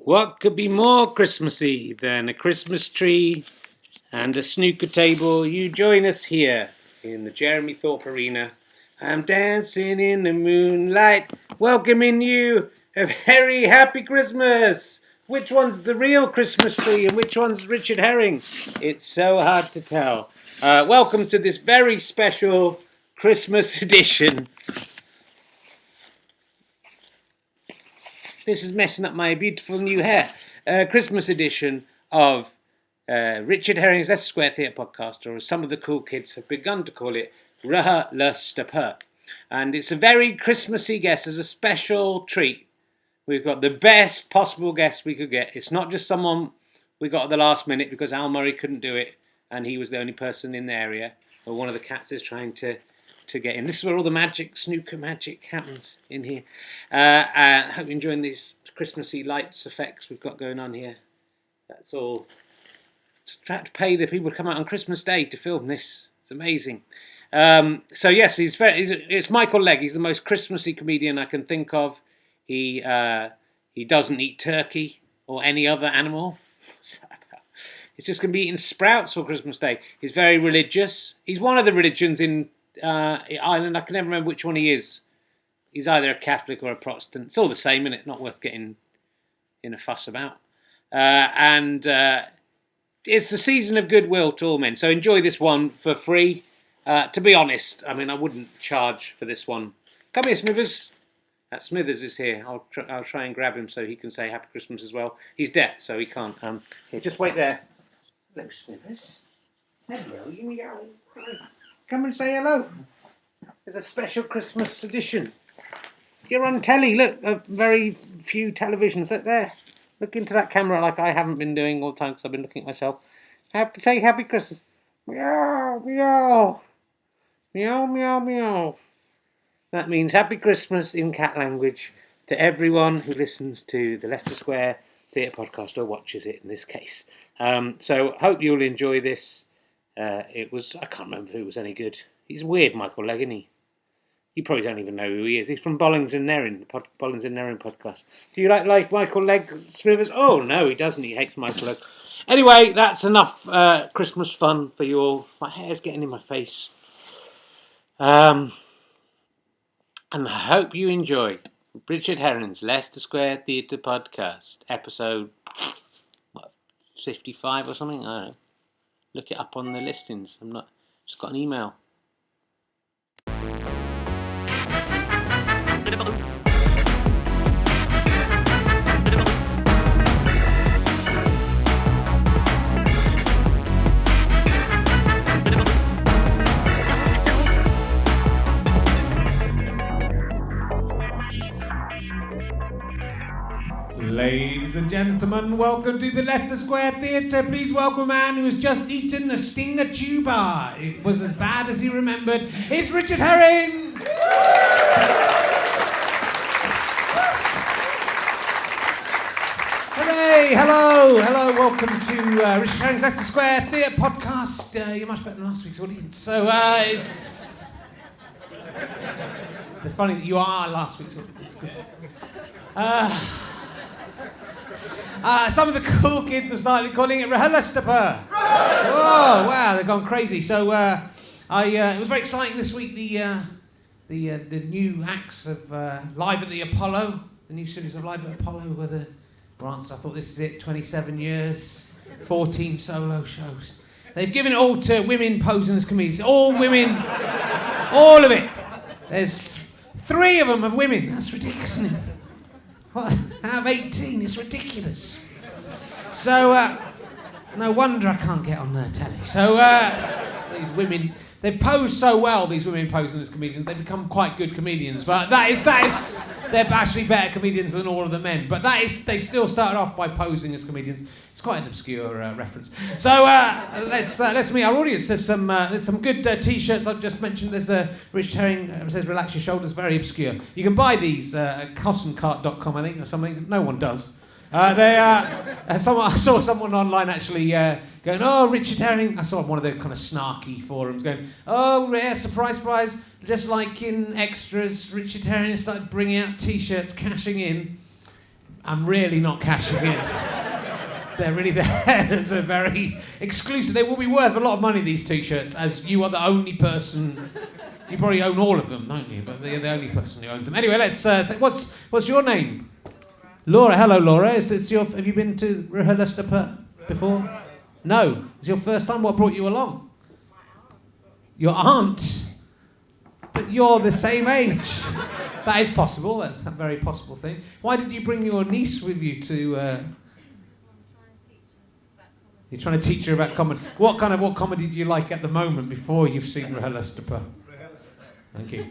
What could be more Christmassy than a Christmas tree and a snooker table? You join us here in the Jeremy Thorpe Arena. I'm dancing in the moonlight, welcoming you a very happy Christmas. Which one's the real Christmas tree and which one's Richard Herring? It's so hard to tell. Welcome to this very special Christmas edition. This is messing up my beautiful new hair. Christmas edition of Richard Herring's Leicester Square Theatre Podcast, or as some of the cool kids have begun to call it, RHLSTP. And it's a very Christmassy guest as a special treat. We've got the best possible guest we could get. It's not just someone we got at the last minute because Al Murray couldn't do it and he was the only person in the area, or one of the cats is trying to get in. This is where all the snooker magic happens in here. I hope you're enjoying these Christmassy lights effects we've got going on here. That's all. Try to pay the people to come out on Christmas Day to film this. It's amazing. So yes, it's Michael Legge. He's the most Christmassy comedian I can think of. He doesn't eat turkey or any other animal. He's just going to be eating sprouts for Christmas Day. He's very religious. He's one of the religions in Ireland. I can never remember which one he is. He's either a Catholic or a Protestant. It's all the same, isn't it? Not worth getting in a fuss about. It's the season of goodwill to all men. So enjoy this one for free. To be honest, I mean, I wouldn't charge for this one. Come here, Smithers. That Smithers is here. I'll try and grab him so he can say Happy Christmas as well. He's deaf, so he can't. Here, just wait there. Hello, Smithers. Hello, you meow. Come and say hello. There's a special Christmas edition. You're on telly. Look, very few televisions. Look there. Look into that camera like I haven't been doing all the time because I've been looking at myself. Say Happy Christmas. Meow, meow. Meow, meow, meow. That means Happy Christmas in cat language to everyone who listens to the Leicester Square Theatre Podcast, or watches it in this case. So hope you'll enjoy this. I can't remember if it was any good. He's weird, Michael Legge, isn't he? You probably don't even know who he is. He's from Bollings and Nerrin, Bollings and Nerrin Podcast. Do you like Michael Legge, Smithers? Oh, no, he doesn't. He hates Michael Legge. Anyway, that's enough Christmas fun for you all. My hair's getting in my face. And I hope you enjoy Richard Herring's Leicester Square Theatre Podcast, episode 55 or something? I don't know. Look it up on the listings. Just got an email. Ladies and gentlemen, welcome to the Leicester Square Theatre. Please welcome a man who has just eaten a stinger tuba. It was as bad as he remembered. It's Richard Herring! Hooray! Hello, welcome to Richard Herring's Leicester Square Theatre Podcast. You're much better than last week's audience. So, it's funny that you are last week's audience. Some of the cool kids have started calling it RHLSTP. Oh, wow, they've gone crazy. So it was very exciting this week. The new acts of Live at the Apollo, the new series of Live at the Apollo were answered. I thought, this is it, 27 years, 14 solo shows. They've given it all to women posing as comedians. All women, all of it. There's 3 of them of women. That's ridiculous, isn't it? I have 18, it's ridiculous. So, no wonder I can't get on telly. So, these women, they've posed so well, these women posing as comedians, they've become quite good comedians. But that is, they're actually better comedians than all of the men. But they still started off by posing as comedians. It's quite an obscure reference. So, let's meet our audience. There's some good T-shirts I've just mentioned. There's a Richard Herring says "Relax your shoulders," very obscure. You can buy these at cottoncart.com, I think, or something. No one does. I saw someone online actually going, "Oh, Richard Herring." I saw one of the kind of snarky forums going, "Oh, yeah, surprise, surprise." Just like in Extras, Richard Herring started bringing out T-shirts, cashing in. I'm really not cashing in. They're really there as a very exclusive. They will be worth a lot of money, these T-shirts, as you are the only person. You probably own all of them, don't you? But you're the only person who owns them. Anyway, let's say, what's your name? Laura. Hello, Laura. Have you been to Leicester before? No. It's your first time? What brought you along? Your aunt? But you're the same age. That is possible. That's a very possible thing. Why did you bring your niece with you to... You're trying to teach her about comedy. What comedy do you like at the moment before you've seen RHLSTP? Thank you.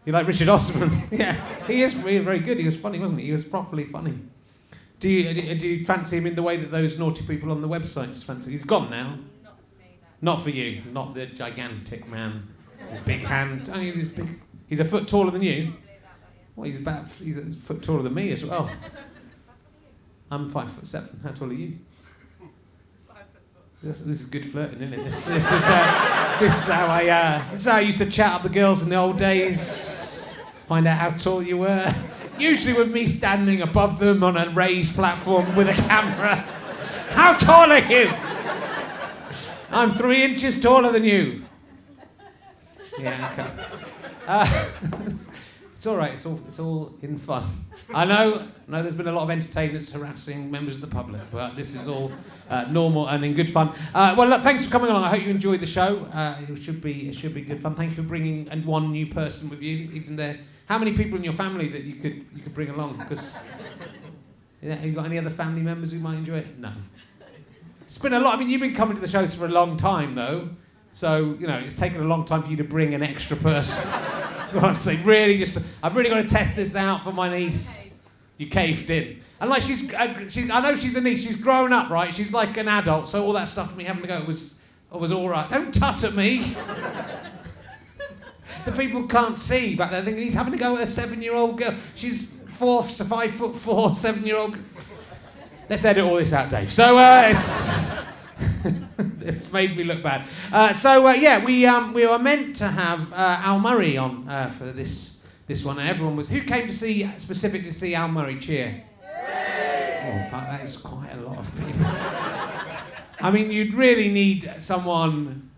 You like Richard Osman? Yeah, he is really very good. He was funny, wasn't he? He was properly funny. Do you fancy him in the way that those naughty people on the websites fancy? He's gone now. Not for me, no. Not for you. Not the gigantic man. His big hand. Oh, he's big. He's a foot taller than you. Well, he's a foot taller than me as well. I'm 5'7". How tall are you? 5'4". This is good flirting, isn't it? This is how I used to chat up the girls in the old days. Find out how tall you were. Usually with me standing above them on a raised platform with a camera. How tall are you? I'm 3 inches taller than you. Yeah, okay. It's all right. It's all in fun. I know there's been a lot of entertainers harassing members of the public, but this is all normal and in good fun. Well, look, thanks for coming along. I hope you enjoyed the show. It should be good fun. Thank you for bringing one new person with you, even there. How many people in your family that you could bring along? Because have you got any other family members who might enjoy it? No. It's been a lot. I mean, you've been coming to the shows for a long time, though. So it's taken a long time for you to bring an extra person. That's what I'm saying. Really, I've really got to test this out for my niece. You caved in. And like I know she's a niece. She's grown up, right? She's like an adult. So all that stuff for me having to go was all right. Don't tut at me. The people can't see back there thinking he's having to go with a 7-year-old girl. She's 5'4", 7-year-old. Let's edit all this out, Dave. So it's made me look bad. We were meant to have Al Murray on for this one, and everyone was. Who came to specifically see Al Murray? Cheer. Oh, fuck, that is quite a lot of people. I mean, you'd really need someone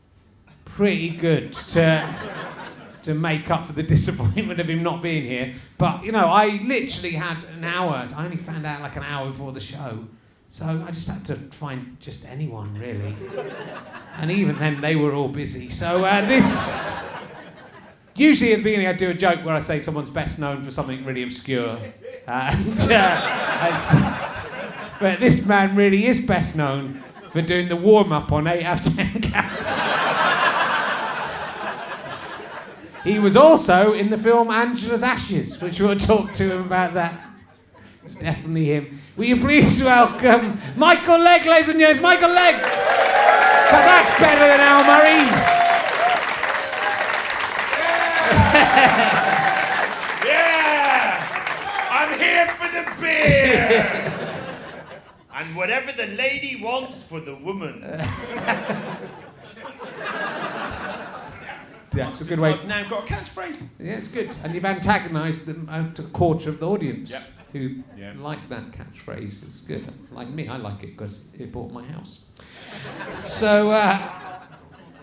pretty good to make up for the disappointment of him not being here. But I literally had an hour. I only found out like an hour before the show. So I just had to find just anyone, really. And even then, they were all busy. So usually at the beginning, I do a joke where I say someone's best known for something really obscure. But this man really is best known for doing the warm-up on 8 out of 10 cats. He was also in the film Angela's Ashes, which we'll talk to him about that. It's definitely him. Will you please welcome Michael Legge, ladies and gentlemen. Michael Legge! Because that's better than Al Murray. Yeah! I'm here for the beer! And whatever the lady wants for the woman. That's a good way. I've now got a catchphrase. Yeah, it's good. And you've antagonised a quarter of the audience who like that catchphrase. It's good. Like me, I like it because it bought my house. So,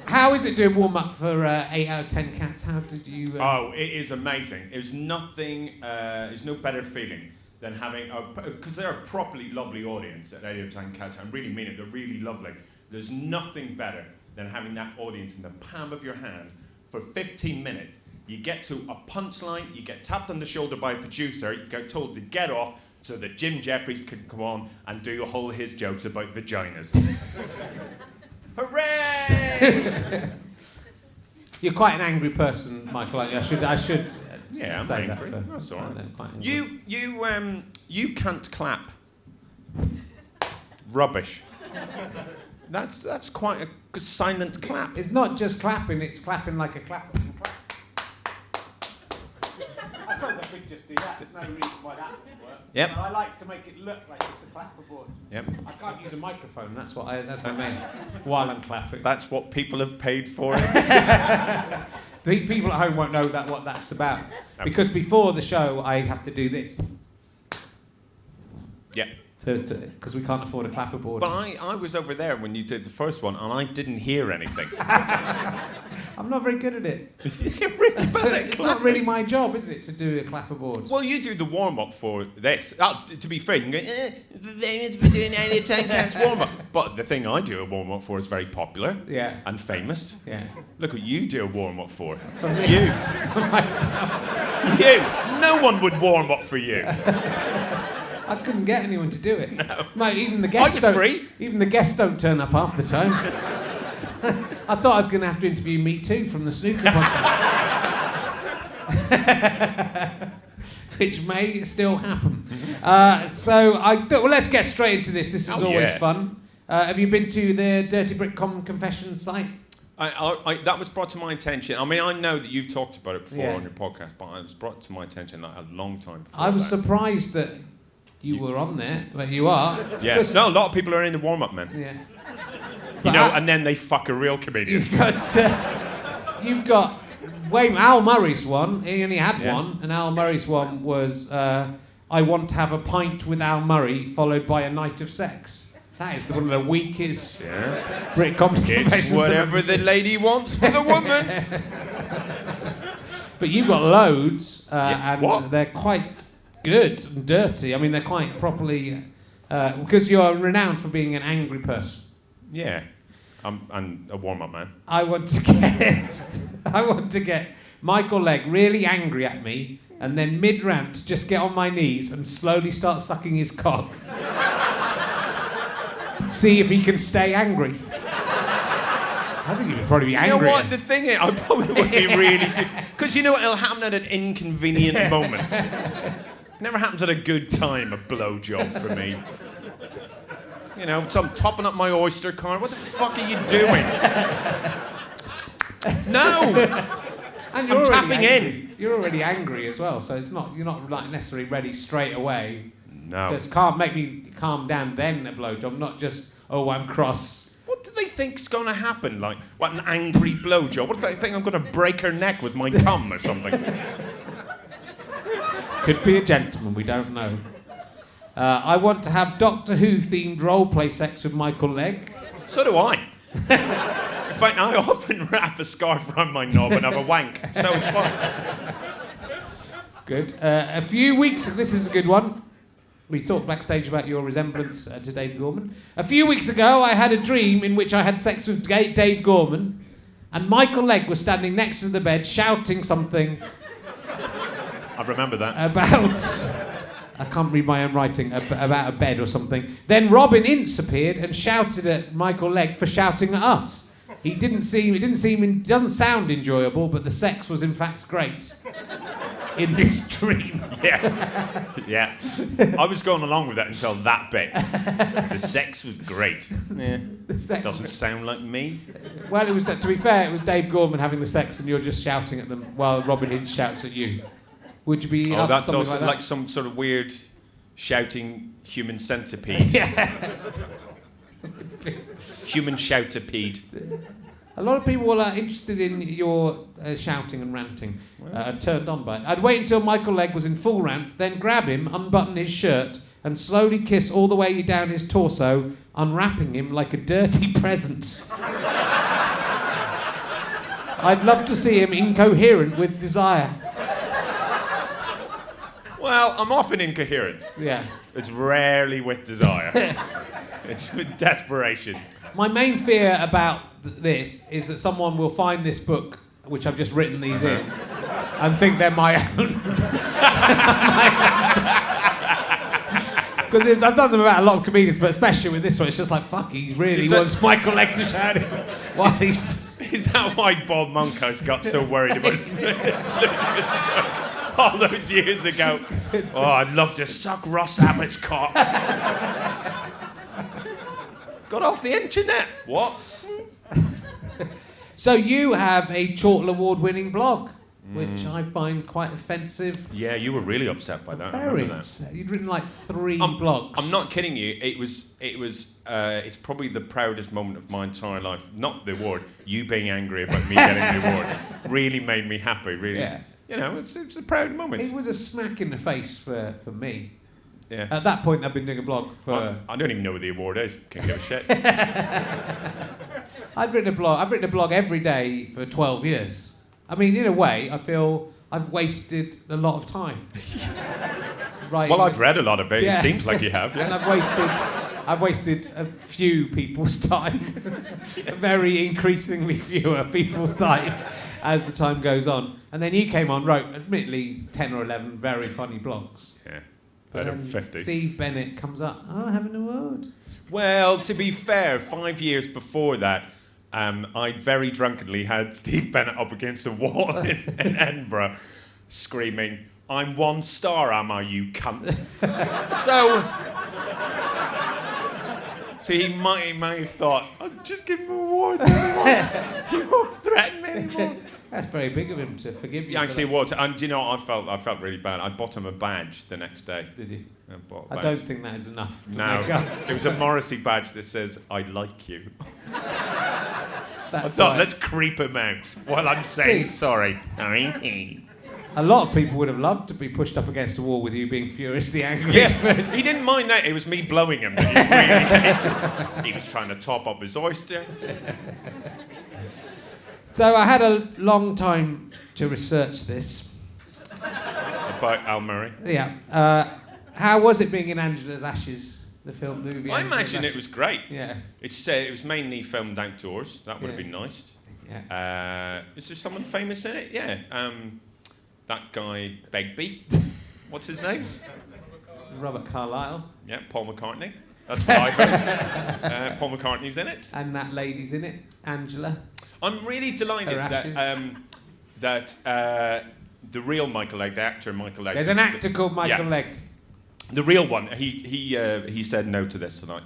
how is it doing warm-up for 8 out of 10 cats? How did you... Oh, it is amazing. There's nothing... there's no better feeling than having... Because they're a properly lovely audience at 8 out of 10 cats. I really mean it. They're really lovely. There's nothing better than having that audience in the palm of your hand for 15 minutes. You get to a punchline, you get tapped on the shoulder by a producer, you get told to get off so that Jim Jeffries can come on and do all his jokes about vaginas. Hooray! You're quite an angry person, Michael. I should I'm say angry. that. That's all right. I'm quite angry. You can't clap. Rubbish. That's quite a silent clap. It's not just clapping, it's clapping like a clap. I suppose I could just do that. There's no reason why that wouldn't work. Yep. But I like to make it look like it's a clapperboard. Yep. I can't use a microphone. That's my main. While I'm clapping. That's what people have paid for. The people at home won't know what that's about. Because before the show, I have to do this. Yeah. Because we can't afford a clapperboard. But I was over there when you did the first one, and I didn't hear anything. I'm not very good at it. You're really bad at It's not really my job, is it, to do a clapperboard? Well, you do the warm-up for this. To be fair, you can go, famous for doing any time cats warm-up. But the thing I do a warm-up for is very popular Yeah. and famous. Yeah. Look what you do a warm-up for. For me. You. For myself. You. No one would warm up for you. I couldn't get anyone to do it. No. Even the guests I was free. Even the guests don't turn up half the time. I thought I was going to have to interview Me Too from the snooker podcast. Which may still happen. Well, let's get straight into this. This is always fun. Have you been to the Dirty Brick Confessions site? That was brought to my attention. I mean, I know that you've talked about it before Yeah. on your podcast, but it was brought to my attention like a long time before. I was surprised that you were on there, but you are. Yeah. No, a lot of people are in the warm-up, man. Yeah. You know, and then they fuck a real comedian. You've got Al Murray's one. He only had Yeah. one, and Al Murray's one was I want to have a pint with Al Murray, followed by a night of sex. That is one of the weakest Brit comedy It's confessions whatever I've the ever seen. lady wants for the woman. But you've got loads, and What? they're quite good and dirty. I mean, they're quite properly because you're renowned for being an angry person. Yeah. I'm a warm-up man. I want to get Michael Legge really angry at me, and then mid-rant just get on my knees and slowly start sucking his cock. See if he can stay angry. I think he would probably be angry. You know what? The thing is, I probably would be really... Because you know what? It'll happen at an inconvenient moment. Never happens at a good time, a blowjob for me. You know, so I'm topping up my Oyster card. What the fuck are you doing? No! And I'm tapping angry. in. You're already angry as well, so you're not like necessarily ready straight away. No. Just can't make me calm down then a blowjob, not just, oh, I'm cross. What do they think's going to happen? Like, what, an angry blowjob? What do they think? I'm going to break her neck with my cum or something? Could be a gentleman, we don't know. I want to have Doctor Who themed roleplay sex with Michael Legge. So do I. In fact, I often wrap a scarf around my knob and have a wank, so it's fine. Good. A few weeks, this is a good one. We talked backstage about your resemblance to Dave Gorman. A few weeks ago, I had a dream in which I had sex with Dave Gorman, and Michael Legge was standing next to the bed shouting something. I remember that. About... I can't read my own writing, about a bed or something. Then Robin Ince appeared and shouted at Michael Legge for shouting at us. It doesn't sound enjoyable, but the sex was in fact great. In this dream. Yeah. I was going along with that until that bit. The sex was great. Yeah. Doesn't sound like me. Well, to be fair, it was Dave Gorman having the sex and you're just shouting at them while Robin Ince shouts at you. Would you be up for that's something also like that? like some sort of weird shouting human centipede. Yeah. Human shoutipede. A lot of people are interested in your shouting and ranting, turned on by it. I'd wait until Michael Legge was in full rant, then grab him, unbutton his shirt, and slowly kiss all the way down his torso, unwrapping him like a dirty present. I'd love to see him incoherent with desire. Well, I'm often incoherent. Yeah. It's rarely with desire. It's with desperation. My main fear about this is that someone will find this book, which I've just written these in, and think they're my own. Because I've done them about a lot of comedians, but especially with this one, it's just like, fuck, he really wants Michael Legge to shout him. What's he... Is that why Bob Monkhouse got so worried about all those years ago? Oh, I'd love to suck Ross Abbott's cock. Got off the internet. What? So you have a Chortle Award-winning blog. which I find quite offensive. Yeah, you were really upset by that. I Very remember that. upset. You'd written like 3 blogs. I'm not kidding you. It's probably the proudest moment of my entire life. Not the award. You being angry about me getting the award really made me happy. Really, Yeah. you know, it's a proud moment. It was a smack in the face for me. Yeah. At that point, I'd been doing a blog for. I don't even know what the award is. Can't give a shit. I've written a blog every day for 12 years. I mean, in a way, I feel I've wasted a lot of time. Right. Well, I've read a lot of it. Yeah. It seems like you have. And Yeah. I've wasted a few people's time, very increasingly fewer people's time as the time goes on. And then you came on, wrote, admittedly, 10 or 11 very funny blogs. Yeah. But Out of then 50. Steve Bennett comes up, I have an award. Well, to be fair, 5 years before that, I very drunkenly had Steve Bennett up against a wall in Edinburgh, screaming, "I'm 1 star, am I, you cunt?" So he might have thought, "I'll just give him an award. He won't threaten me anymore." That's very big of him to forgive you. Yeah, for actually, that. it was. And do you know, I felt really bad. I bought him a badge the next day. Did you? I bought a I badge. don't think that is enough to No, make up. it was a Morrissey badge that says, "I like you." I That's thought, right. let's creep him out while I'm saying See. sorry. A lot of people would have loved to be pushed up against a wall with you being furiously angry. Yeah, he didn't mind that. It was me blowing him that he really hated. He was trying to top up his oyster. So I had a long time to research this. About Al Murray. Yeah. How was it being in Angela's Ashes, the film movie? I Angela's imagine it Ashes? was great. Yeah. It was mainly filmed outdoors. That would have Yeah. been nice. Yeah. Is there someone famous in it? Yeah. That guy, Begbie. What's his name? Robert Carlyle. Yeah, Paul McCartney. That's what I heard. Paul McCartney's in it. And that lady's in it, Angela. I'm really delighted Her that the real Michael Legge, the actor Michael Legge. There's an actor called Michael Yeah. Legge. The real one. He said no to this tonight.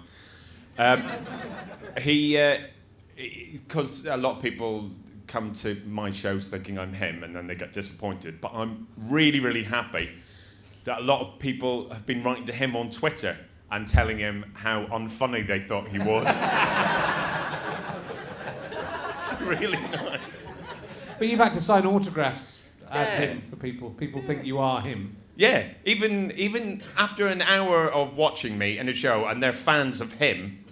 Because a lot of people come to my shows thinking I'm him, and then they get disappointed. But I'm really, really happy that a lot of people have been writing to him on Twitter and telling him how unfunny they thought he was. It's really nice. But you've had to sign autographs as Yeah. him for people. People think you are him. Yeah, even after an hour of watching me in a show and they're fans of him,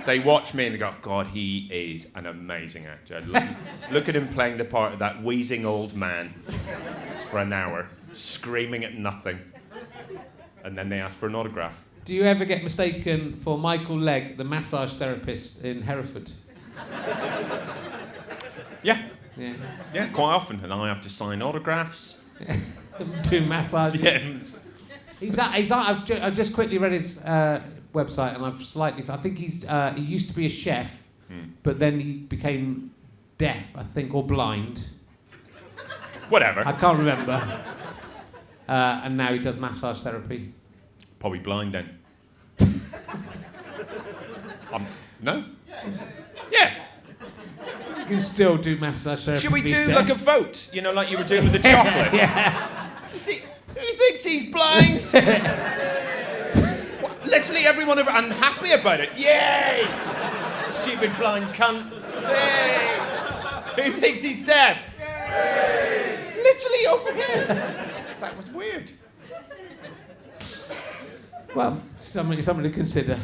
they watch me and they go, God, he is an amazing actor. Look at him playing the part of that wheezing old man for an hour, screaming at nothing. And then they ask for an autograph. Do you ever get mistaken for Michael Legge, the massage therapist in Hereford? Yeah, Yeah. yeah, quite often. And I have to sign autographs. Do massage. Yeah. I've just quickly read his website, and I think he used to be a chef, but then he became deaf, I think, or blind. Whatever. I can't remember. And now he does massage therapy. Probably blind then. No? Yeah. You can still do massage therapy. Should we if he's do deaf. like a vote? You know, like you were doing with the chocolate? Yeah. Who thinks he's blind? Literally everyone unhappy about it. Yay! Stupid blind cunt. Yay! Who thinks he's deaf? Yay! Literally over here. That was weird. Well, something to consider.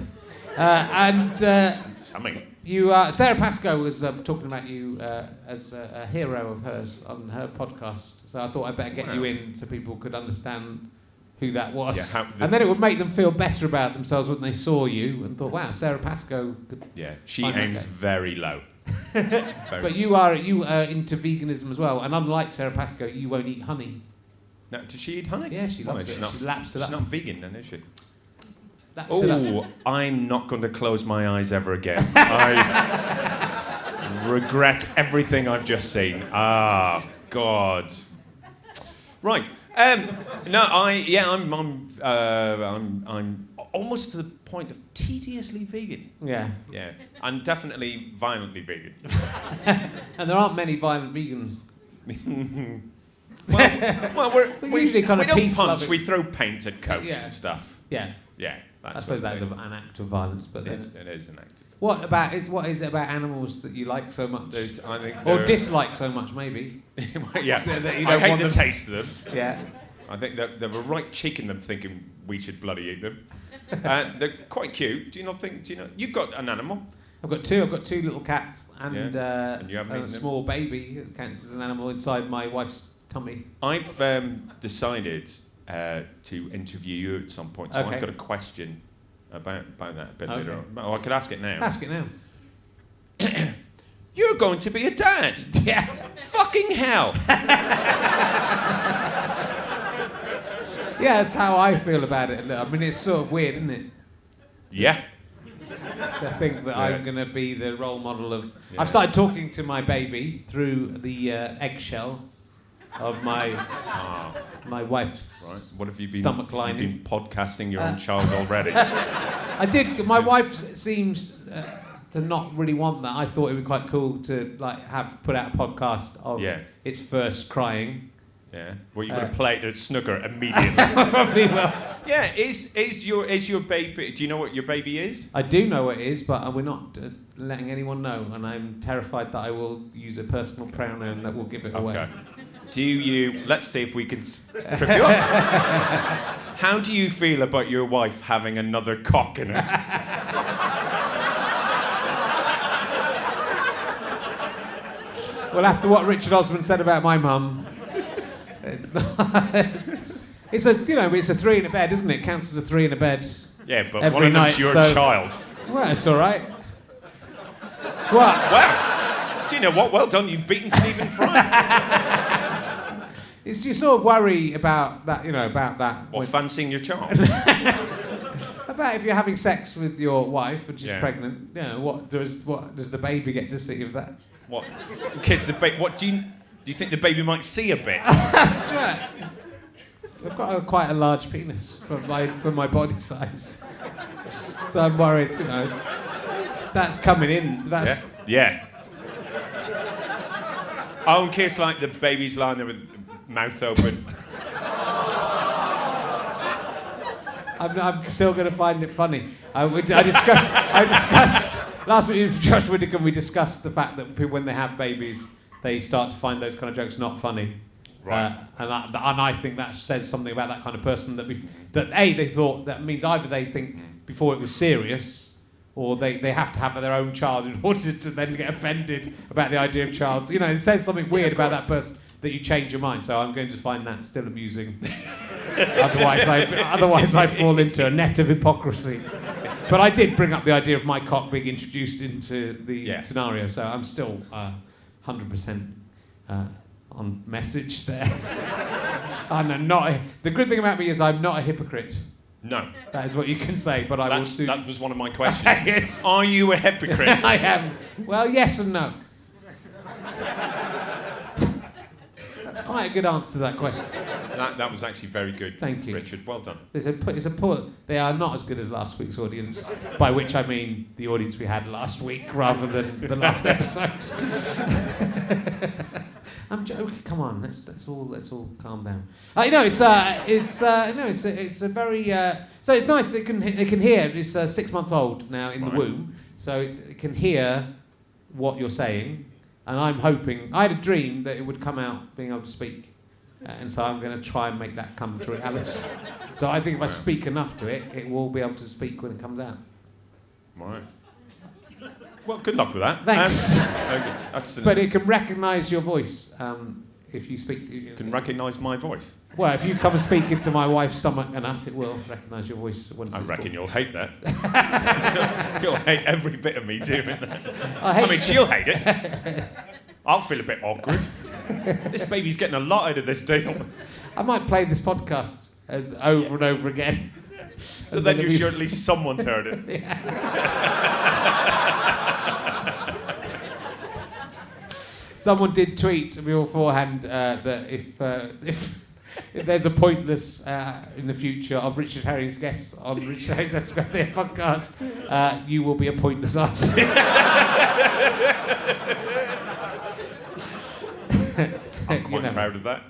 Something. Sarah Pascoe was talking about you as a hero of hers on her podcast. So I thought I'd better get you in so people could understand who that was. Yeah, and then it would make them feel better about themselves when they saw you and thought, wow, Sarah Pascoe could... Yeah, she Fine, aims okay. very low. But you are into veganism as well, and unlike Sarah Pascoe, you won't eat honey. Now, does she eat honey? Yeah, she loves she's it. Not, She laps it up. She's not vegan then, is she? Laps it up. Oh, I'm not going to close my eyes ever again. I regret everything I've just seen. Ah, God. Right. I'm almost to the point of tediously vegan. Yeah. Yeah, I'm definitely violently vegan. And there aren't many violent vegans We're usually kind we of don't peace punch, loving. we throw paint at coats Yeah. and stuff. Yeah. Yeah, I that's suppose what that is they- an act of violence, but then, it is an act. what is it about animals that you like so much, I think or they're- dislike so much, maybe? yeah, that you I don't hate want the them- taste of them. Yeah. I think that they've a right cheek in them thinking we should bloody eat them. They're quite cute. Do you not think? Do you know? You've got an animal. I've got two little cats and, And you haven't a eaten them? small baby that counts as an animal inside my wife's tummy. I've decided to interview you at some point, so Okay. I've got a question about that a bit Okay. later on. Oh, I could ask it now. Ask it now. You're going to be a dad. Yeah. Fucking hell. Yeah, that's how I feel about it. I mean, it's sort of weird, isn't it? Yeah. To think that I'm going to be the role model of... Yeah. I've started talking to my baby through the eggshell of my wife's... Right. What have you been? Stomach You've lining. been podcasting your own child already. I did. My wife seems to not really want that. I thought it would be quite cool to put out a podcast of its first crying. Yeah. Well, you're going to play it at snooker immediately. Probably will. Yeah. Is your baby? Do you know what your baby is? I do know what it is, but we're not letting anyone know, and I'm terrified that I will use a personal pronoun that will give it away. Okay. Do you? Let's see if we can trip you up. How do you feel about your wife having another cock in her? Well, after what Richard Osman said about my mum, it's not. It's a three in a bed, isn't it? Counts as a three in a bed. Yeah, but Every one of them's night, your so- child. Well, it's all right. What? Well, do you know what? Well done, you've beaten Stephen Fry. It's you sort of worry about that, about that. What, fancying your child? About if you're having sex with your wife and she's Yeah. pregnant, what does the baby get to see of that? What? Kids, what do you think the baby might see a bit? That's right. I've got quite a large penis for my body size, so I'm worried. That's coming in. That's Yeah. Oh, in case like the baby's lying there with mouth open. I'm still going to find it funny. I discussed last week with Josh Whittaker. We discussed the fact that people, when they have babies, they start to find those kind of jokes not funny. Right. And I think that says something about that kind of person they thought that means either they think before it was serious, or they have to have their own child in order to then get offended about the idea of child. It says something weird about that person that you change your mind. So I'm going to find that still amusing. Otherwise I fall into a net of hypocrisy. But I did bring up the idea of my cock being introduced into the scenario, so I'm still 100% on message there. The good thing about me is I'm not a hypocrite. No. That is what you can say, but I will soon... That was one of my questions. Yes. Are you a hypocrite? I am. Well, yes and no. That's quite a good answer to that question. That was actually very good. Thank you. Richard. Well done. They are not as good as last week's audience, by which I mean the audience we had last week rather than the last episode. I'm joking. Come on, let's all calm down. It's a very so it's nice they can hear. It's 6 months old now in the womb, so it can hear what you're saying. And I'm hoping. I had a dream that it would come out being able to speak, and so I'm going to try and make that come to reality. So I think if I speak enough to it, it will be able to speak when it comes out. Right. Well, good luck with that. Thanks. But it can recognise your voice if you speak. You can recognise my voice. Well, if you come and speak into my wife's stomach enough, it will recognise your voice. I reckon you'll hate that. You'll hate every bit of me doing that. I mean, she'll hate it. I'll feel a bit awkward. This baby's getting a lot out of this deal. I might play this podcast as over and over again. So then you're sure at least someone's heard it. Someone did tweet beforehand that if there's a pointless in the future of Richard Herring's guests on Richard Herring's Esquire podcast, you will be a pointless answer. I'm proud of that.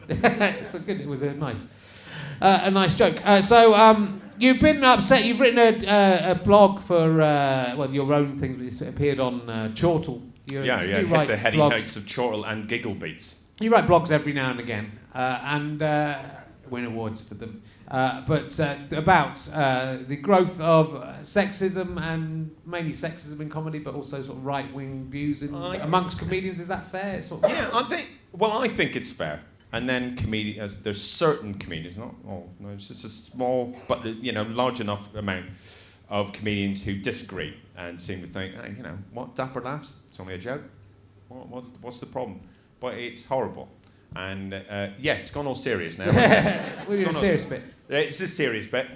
It was a nice joke. So you've been upset. You've written a blog for your own thing. It's appeared on Chortle. You Hit write the heady blogs. heights of Chortle and Giggle Beats. You write blogs every now and again, and win awards for them. But about the growth of sexism, and mainly sexism in comedy, but also sort of right-wing views amongst comedians. Is that fair? Yeah, I think it's fair. And then there's certain comedians, not all, no, it's just a small, but large enough amount of comedians who disagree and seem to think, hey, what, dapper laughs? It's only a joke. What's the problem? But it's horrible. And it's gone all serious now. We're doing a serious bit. It's a serious bit.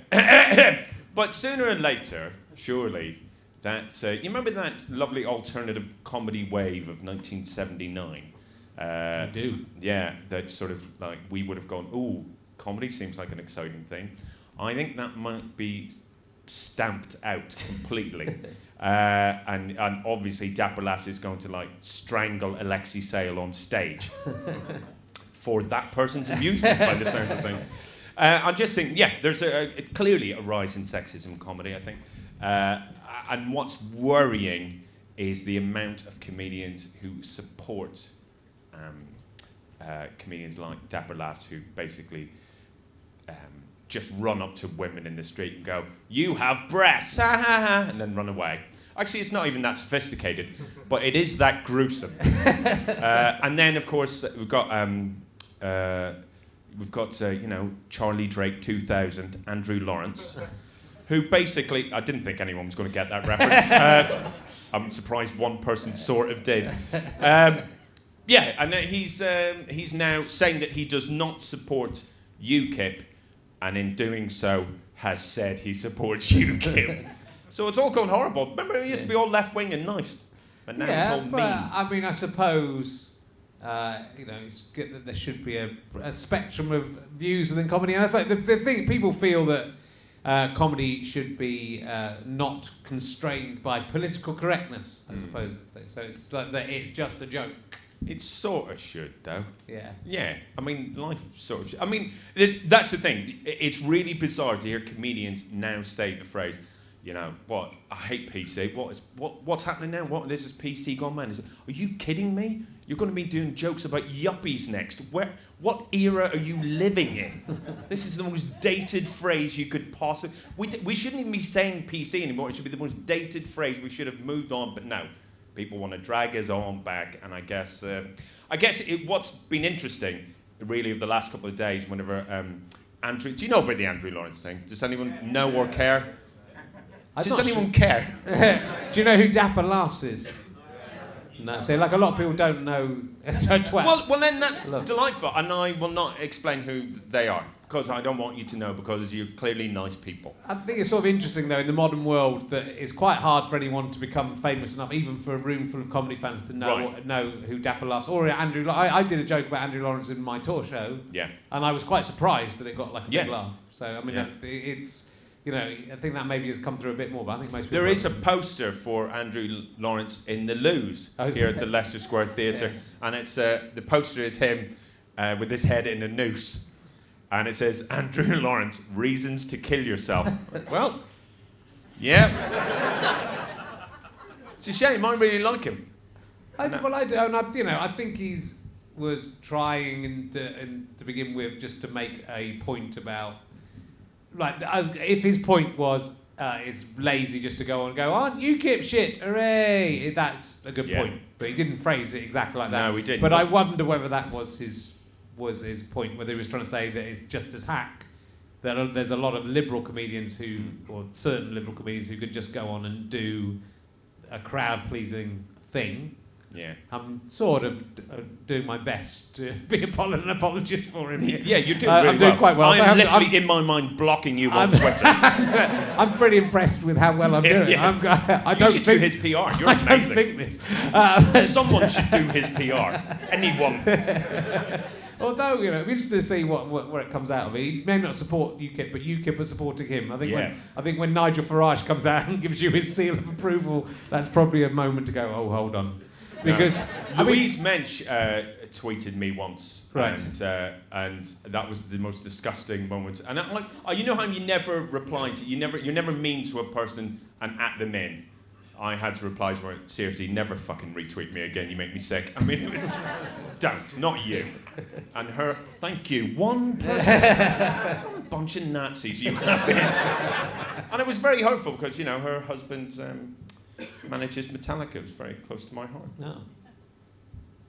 But sooner or later, surely, that you remember that lovely alternative comedy wave of 1979? I do. Yeah, that sort of like we would have gone, ooh, comedy seems like an exciting thing. I think that might be stamped out completely. And obviously Dapper Laughs is going to like strangle Alexei Sale on stage for that person's amusement by the sound of things. I just think, there's clearly a rise in sexism in comedy, I think. And what's worrying is the amount of comedians who support comedians like Dapper Laughs, who basically just run up to women in the street and go, "You have breasts," and then run away. Actually, it's not even that sophisticated, but it is that gruesome. And then, of course, we've got Charlie Drake 2000, Andrew Lawrence, who basically, I didn't think anyone was going to get that reference. I'm surprised one person sort of did. And he's now saying that he does not support UKIP, and in doing so has said he supports UKIP. So it's all gone horrible. Remember, it used to be all left-wing and nice, but now it's all mean. I mean, I suppose it's good that there should be a spectrum of views within comedy. And I suppose the thing, people feel that comedy should be not constrained by political correctness, I suppose. Is the thing. So it's like that. It's just a joke. It sort of should, though. Yeah. Yeah. I mean, life sort of should. I mean, that's the thing. It's really bizarre to hear comedians now say the phrase, what? I hate PC. What's happening now? This is PC gone mad. Are you kidding me? You're going to be doing jokes about yuppies next. What era are you living in? This is the most dated phrase you could possibly... We shouldn't even be saying PC anymore. It should be the most dated phrase. We should have moved on, but no. People want to drag us on back, and I guess what's been interesting, really, of the last couple of days, whenever Andrew... Do you know about the Andrew Lawrence thing? Does anyone know or care? Does anyone care? Do you know who Dapper Laughs is? No, so like a lot of people don't know. Well, then that's delightful, and I will not explain who they are, because I don't want you to know, because you're clearly nice people. I think it's sort of interesting, though, in the modern world, that it's quite hard for anyone to become famous enough, even for a room full of comedy fans, to know who Dapper Laughs or Andrew. I did a joke about Andrew Lawrence in my tour show, and I was quite surprised that it got like a big laugh. So I mean, it's. I think that maybe has come through a bit more, but I think most people... There is a poster for Andrew Lawrence in the Loos here at the Leicester Square Theatre, and it's the poster is him with his head in a noose, and it says, "Andrew Lawrence, reasons to kill yourself." Well, yeah. It's a shame, I really like him. I do, I think he's was trying to begin with just to make a point about... Like, if his point was it's lazy just to go on and go, "Aren't UKIP shit, hooray," that's a good point. But he didn't phrase it exactly like that. No, he didn't. But I wonder whether that was his point, whether he was trying to say that it's just as hack. That there's a lot of liberal comedians or certain liberal comedians who could just go on and do a crowd-pleasing thing. Yeah. I'm sort of doing my best to be an apologist for him. Yeah, you're doing really I'm doing quite well. I'm literally in my mind blocking you on Twitter. I'm pretty impressed with how well I'm doing. Yeah. I don't should do his PR. You're amazing. I don't think this. Someone should do his PR. Anyone. Although, it'd be interesting to see where it comes out of it. He may not support UKIP, but UKIP are supporting him. I think when Nigel Farage comes out and gives you his seal of approval, that's probably a moment to go, "Oh, hold on." Because Louise Mensch tweeted me once, Right. and that was the most disgusting moment. And I'm like, you know how you never reply to, you're never mean to a person and at them in. I had to reply to her, seriously, never fucking retweet me again, you make me sick. I mean, it was don't, not you. And her, thank you, one person, what a bunch of Nazis you have it. And it was very hurtful because, you know, her husband manages Metallica. It was very close to my heart. No.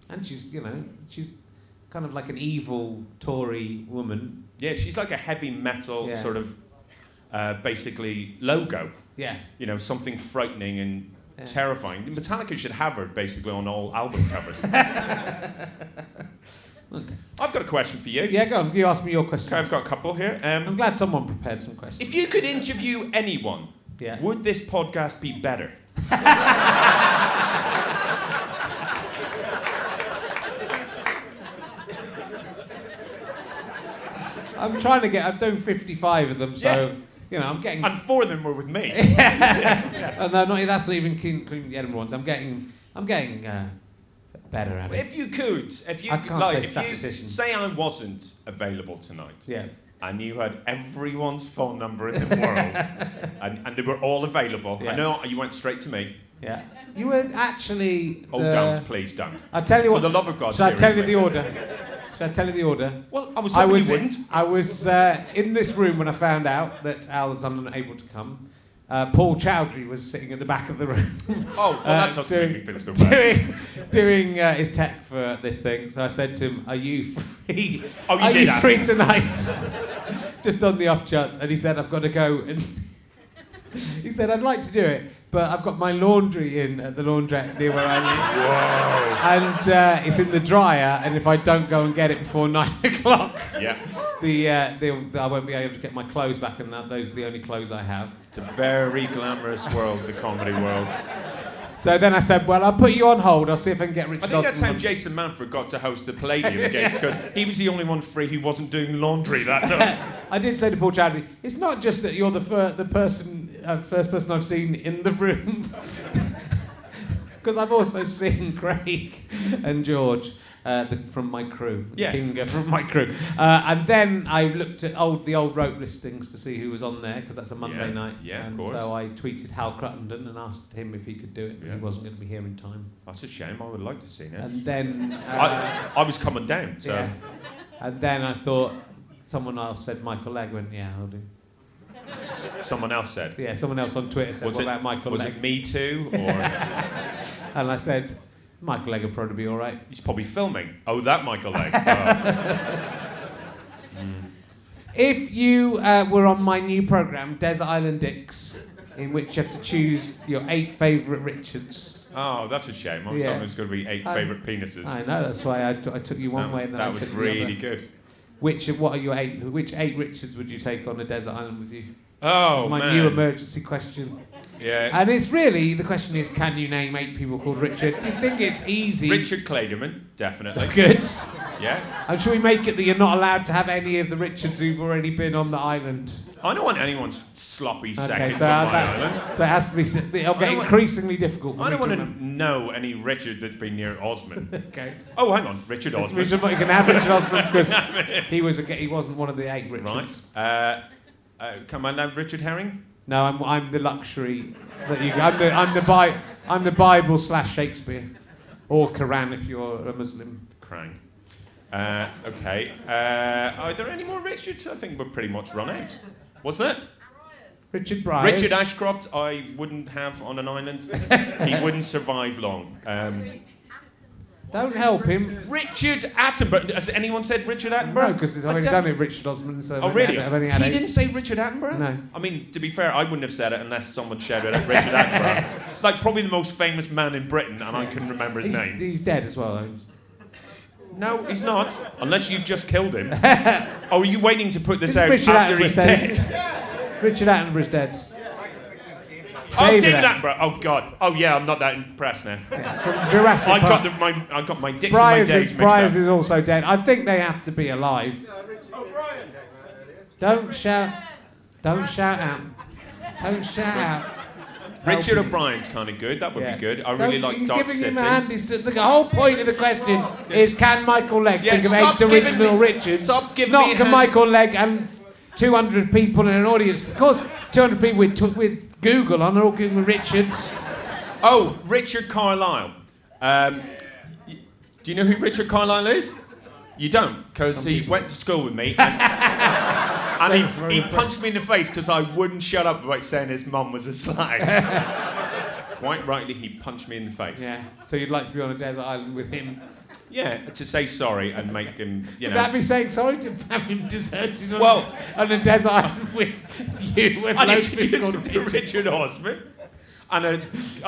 And she's kind of like an evil Tory woman. Yeah, she's like a heavy metal Yeah. sort of, basically, logo. Yeah. You know, something frightening and Yeah. terrifying. Metallica should have her basically on all album covers. Okay. I've got a question for you. Yeah, go on. You ask me your question. Okay, I've got a couple here. I'm glad someone prepared some questions. If you could interview anyone, Yeah. would this podcast be better? I'm trying to get. I'm doing 55 of them, so I'm getting. And 4 of them were with me. No, that's not even including the Edinburgh ones. I'm getting better at it. If you could, I can't say statistician. say I wasn't available tonight, Yeah. and you had everyone's phone number in the world, and they were all available. Yeah. I know you went straight to me. Yeah. You were actually. Oh, don't, please don't. I'll tell you For what. the love of God, Shall I tell you seriously. the order? Shall I tell you the order? Well, I was hoping you wouldn't. I was in this room when I found out that Al was unable to come. Paul Chowdhury was sitting at the back of the room. Oh, well, that doesn't make me feel so bad. doing his tech for this thing. So I said to him, "Are you free? Oh, you Are did you that. free tonight?" Just on the off chance, and he said, "I've got to go." And he said, "I'd like to do it, but I've got my laundry in at the laundrette near where I live. Whoa. And it's in the dryer, and if I don't go and get it before 9 o'clock, Yeah. I won't be able to get my clothes back, and those are the only clothes I have." It's a very glamorous world, the comedy world. So then I said, "Well, I'll put you on hold. I'll see if I can get Richard I think that's how Osman." Jason Manford got to host the Palladium Games, because he was the only one free who wasn't doing laundry that night. I did say to Paul Chowdhury, "It's not just that you're the first person I've seen in the room, because I've also seen Craig and George from my crew, Yeah. Kinga from my crew." And then I looked at the old rope listings to see who was on there, because that's a Monday night. Yeah, and of course. so I tweeted Hal Cruttenden and asked him if he could do it, but Yeah. he wasn't going to be here in time. That's a shame. I would like to see it. And then I was coming down, so. yeah. And then I thought someone else said Michael Legge. Went, "Yeah, I'll do." Someone else said. Yeah, someone else on Twitter said, "What about Michael was Legge?" it Me Too, or And I said, "Michael Legge will probably be all right." he's probably filming? Oh, that Michael Legge. Oh. If you were on my new programme, Desert Island Dicks, in which you have to choose your 8 favourite Richards. Oh, that's a shame. I was Yeah. thought it was going to be 8 favourite penises. I know, that's why I took you one way and then that I was took the really other. good. Which 8 Richards would you take on a desert island with you? Oh, It's my man. new emergency question. Yeah. And it's really, the question is, can you name 8 people called Richard? You think it's easy? Richard Clayderman, definitely. Good. Yeah. And should we make it that you're not allowed to have any of the Richards who've already been on the island? I don't want anyone's sloppy Okay, seconds so on my island. it has to be. It'll get increasingly difficult for I me don't want to remember. know any Richard that's been near Osmond. Okay. Oh, hang on, Richard Osmond. You can have Richard Osman because he wasn't one of the 8 Richards. Right. Come on now, Richard Herring. No, I'm the luxury that you. I'm the Bible / Shakespeare, or Quran if you're a Muslim. Krang. Okay. Are there any more Richards? I think we're pretty much run out. What's that? Richard Bryars. Richard Ashcroft, I wouldn't have on an island. He wouldn't survive long. Don't help him. Richard Attenborough. Has anyone said Richard Attenborough? No, because it's only Richard Osman. So Oh, really? I've only had He 8. didn't say Richard Attenborough? No. I mean, to be fair, I wouldn't have said it unless someone shouted at Richard Attenborough. Like, probably the most famous man in Britain, and I couldn't remember his name. He's dead as well. No, he's not. Unless you've just killed him. Oh, are you waiting to put this out Richard after he's Attenborough's dead? Richard Attenborough's dead. Oh, David David Attenborough. Oh, God. Oh, yeah, I'm not that impressed now. From Jurassic I Park. got my dicks and my days mixed up. Bryars is also dead. I think they have to be alive. Don't shout. Don't shout out. Don't shout out. Richard helping. O'Brien's kind of good. That would Yeah. be good. I really like You're Dark giving City. him a hand. The whole point of the question is, can Michael Legge think of stop 8 giving original me- Richards? stop giving Not me a can hand. Michael Legge and 200 people in an audience. Of course, 200 people with Google on, they're all Googling Richards. Oh, Richard Carlyle. Do you know who Richard Carlyle is? You don't, because he went to school with me and he punched me in the face because I wouldn't shut up about saying his mum was a slag. Quite rightly, he punched me in the face. Yeah. So you'd like to be on a desert island with him? Yeah, to say sorry and make him, Would that be saying sorry to have him deserted on a desert island with you and I loads of people introduced called him to Richard Osman and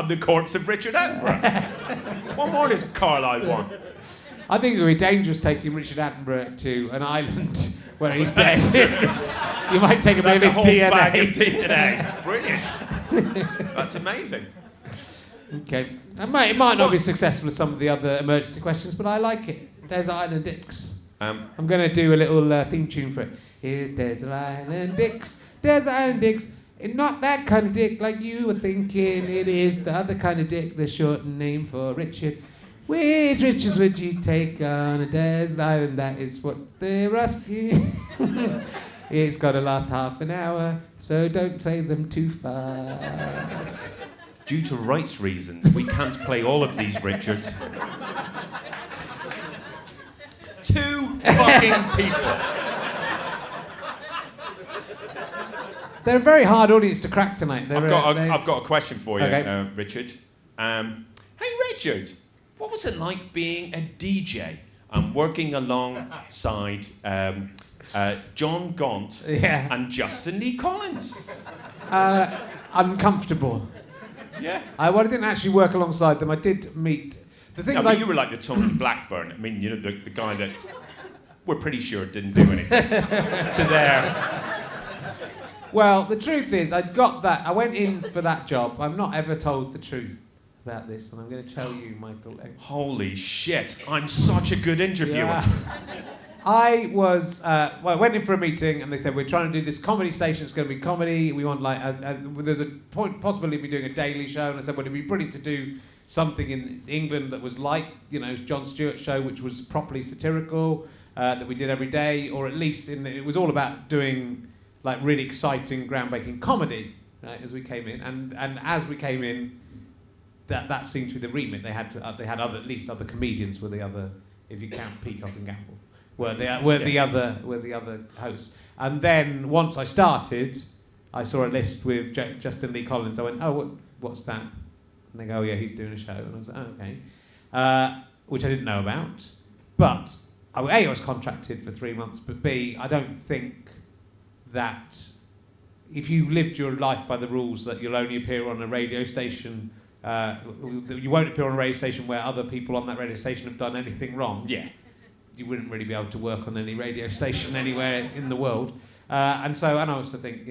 the corpse of Richard Attenborough. What more does Carlyle want? I think it would be dangerous taking Richard Attenborough to an island where he's dead. You might take a bit of his That's a whole DNA. bag of DNA. Brilliant. That's amazing. Okay. It might not be successful as some of the other emergency questions, but I like it. Desert Island Dicks. I'm going to do a little theme tune for it. Here's Desert Island Dicks. Desert Island Dicks. Not that kind of dick like you were thinking. It is the other kind of dick, the short name for Richard. Which Richards would you take on a desert island? That is what they're asking. It's got to last half an hour, so don't say them too fast. Due to rights reasons, we can't play all of these Richards. 2 fucking people. They're a very hard audience to crack tonight. I've got a question for you, Okay. Richard. Hey, Richard, what was it like being a DJ and working alongside John Gaunt and Justin Lee Collins? Uncomfortable. Yeah. I didn't actually work alongside them. I did meet. The thing No, is, but you were like the Tony Blackburn. I mean, you know, the guy that we're pretty sure didn't do anything to their... Well, the truth is, I got that. I went in for that job. I've not ever told the truth about this, and I'm going to tell you, Michael Legge. Holy shit, I'm such a good interviewer. Yeah. I went in for a meeting, and they said, we're trying to do this comedy station. It's going to be comedy. We want, there's a possibility of me doing a daily show. And I said, well, it'd be brilliant to do something in England that was like, Jon Stewart's show, which was properly satirical, that we did every day, or at least it was all about doing like really exciting, groundbreaking comedy, right, as we came in. And as we came in, that seemed to be the remit. They had other comedians were the other, if you count Peacock and Gamble, were the other hosts. And then once I started, I saw a list with Justin Lee Collins. I went, oh, what's that? And they go, oh yeah, he's doing a show. And I was like, oh, okay, which I didn't know about. But I was contracted for 3 months. But B, I don't think that if you lived your life by the rules that you'll only appear on a radio station, you won't appear on a radio station where other people on that radio station have done anything wrong. Yeah. You wouldn't really be able to work on any radio station anywhere in the world. And I also think,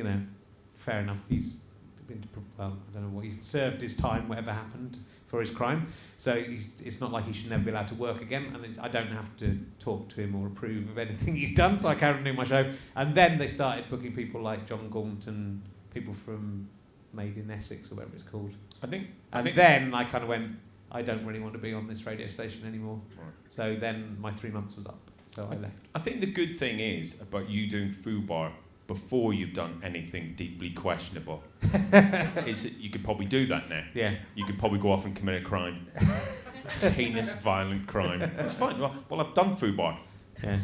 fair enough, he's been to, I don't know what, he's served his time, whatever happened, for his crime. So it's not like he should never be allowed to work again, and I don't have to talk to him or approve of anything he's done, so I carried on doing my show. And then they started booking people like John Gaunt and people from Made in Essex, or whatever it's called. Then I kind of went, I don't really want to be on this radio station anymore. Right. So then my 3 months was up, so I left. I think the good thing is about you doing FUBAR before you've done anything deeply questionable is that you could probably do that now. Yeah. You could probably go off and commit a crime. A heinous, violent crime. It's fine. Well, I've done FUBAR. Yeah.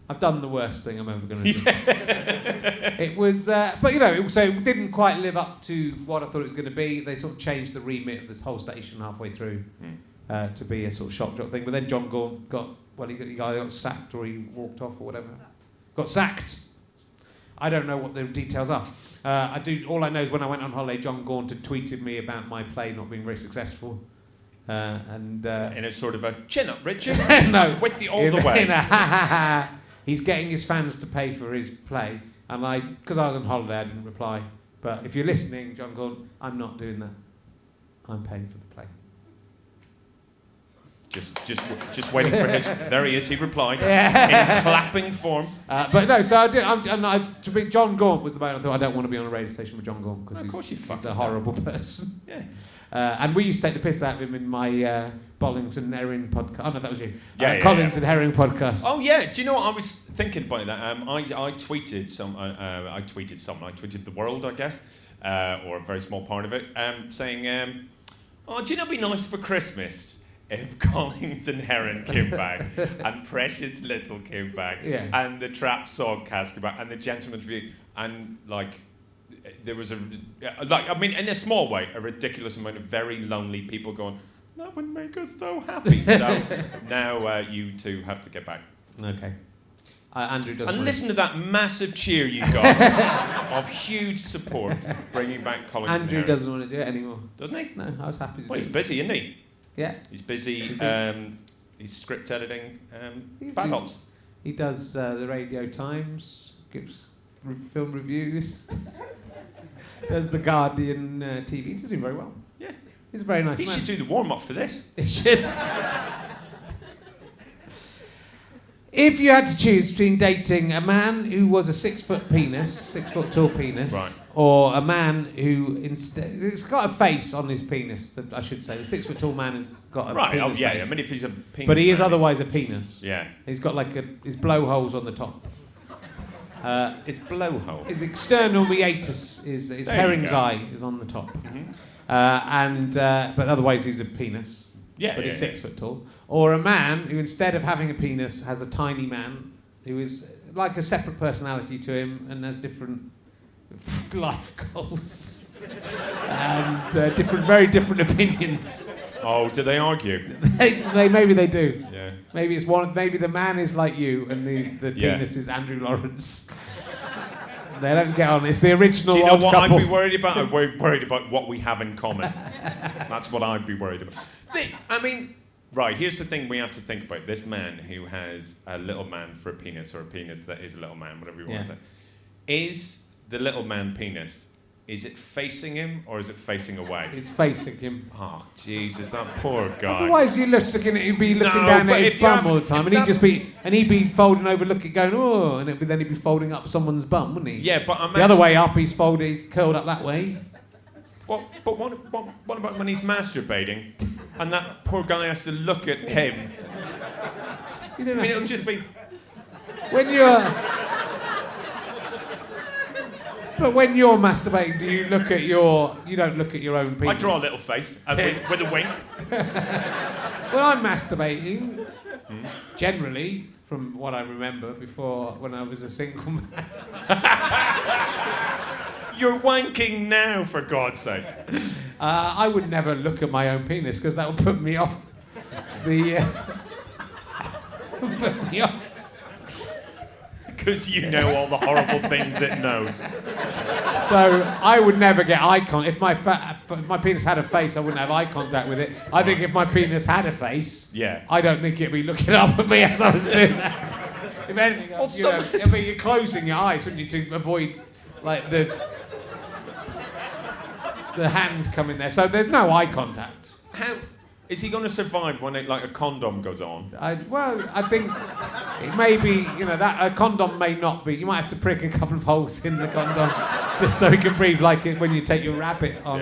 I've done the worst thing I'm ever going to do. It was, but it didn't quite live up to what I thought it was going to be. They sort of changed the remit of this whole station halfway through to be a sort of shock jock thing. But then John Gaunt got sacked, or he walked off or whatever. Got sacked. I don't know what the details are. All I know is when I went on holiday, John Gaunt had tweeted me about my play not being very successful. In a sort of a chin up, Richard. No, with you all the way. He's getting his fans to pay for his play, and because I was on holiday, I didn't reply. But if you're listening, John Gaunt, I'm not doing that. I'm paying for the play. Just waiting for his. There he is. He replied in clapping form. But no, so I did. To be John Gaunt was the man I thought I don't want to be on a radio station with John Gaunt because he's a horrible person. Yeah. And we used to take the piss out of him in my Bollings and Nerrin podcast. Oh no, that was you. Yeah, Collins and Herring podcast. Oh yeah. Do you know what I was thinking about that? I tweeted some. I tweeted something. I tweeted the world, I guess, or a very small part of it, saying, "Oh, do you know it'd be nice for Christmas if Collins and Herrin came back, and Precious Little came back, and the Trap Songcast came back, and the Gentleman's Review, and like there was in a small way, a ridiculous amount of very lonely people going, that would make us so happy." So now you two have to get back. Okay. Andrew doesn't. And listen to that massive cheer you got of huge support for bringing back Collins and Herrin. Andrew doesn't want to do it anymore. Doesn't he? No, I was happy to do Well, it. he's busy, isn't he? Yeah. He's busy. He's script editing. He's Battles. He does the Radio Times, gives film reviews, does the Guardian TV. He's doing very well. Yeah. He's a very nice He man. should do the warm up for this. He should. If you had to choose between dating a man who was a 6 foot penis, 6 foot tall penis, Right. or a man who instead it's got a face on his penis, I should say. The 6 foot tall man has got a Right. penis Oh yeah. face. I mean, if he's a penis, But he is man, otherwise a penis. Yeah. He's got like his blowholes on the top. It's blowhole. His external meatus is his There you herring's go. eye is on the top, Mm-hmm. but otherwise he's a penis. Yeah. But yeah, he's yeah. 6 foot tall. Or a man who, instead of having a penis, has a tiny man who is like a separate personality to him and has different life goals and very different opinions. Oh, do they argue? Maybe they do. Yeah. Maybe it's one. Maybe the man is like you and the Yeah. penis is Andrew Lawrence. They don't get on. It's the original. Do you know Odd what Couple. I'd be worried about? I'm worried about what we have in common. That's what I'd be worried about. Right, here's the thing we have to think about. This man who has a little man for a penis, or a penis that is a little man, whatever you want to say. Is the little man penis, is it facing him or is it facing away? It's facing him. Oh, Jesus, that poor guy. Otherwise, you'd be looking No, down but at if his you bum have- all the time, if and he'd be folding over, looking, going, oh, and then he'd be folding up someone's bum, wouldn't he? Yeah, but The other way up, he's curled up that way. Well, but what about when he's masturbating and that poor guy has to look at him? You don't I mean, have it'll to just be... When you're... But when you're masturbating, do you look at your... You don't look at your own penis? I draw a little face with a wink. When I'm masturbating, generally, from what I remember before, when I was a single man... You're wanking now, for God's sake. I would never look at my own penis, because that would put me off the... put me off. Because you know all the horrible things it knows. So I would never get eye contact. If my penis had a face, I wouldn't have eye contact with it. I think if my penis had a face, Yeah. I don't think it'd be looking up at me as I was doing that. If anything, you're closing your eyes, wouldn't you, to avoid like the hand coming there. So there's no eye contact. How is he going to survive when a condom goes on? I think it may be, that a condom may not be. You might have to prick a couple of holes in the condom just so he can breathe, like it when you take your rabbit on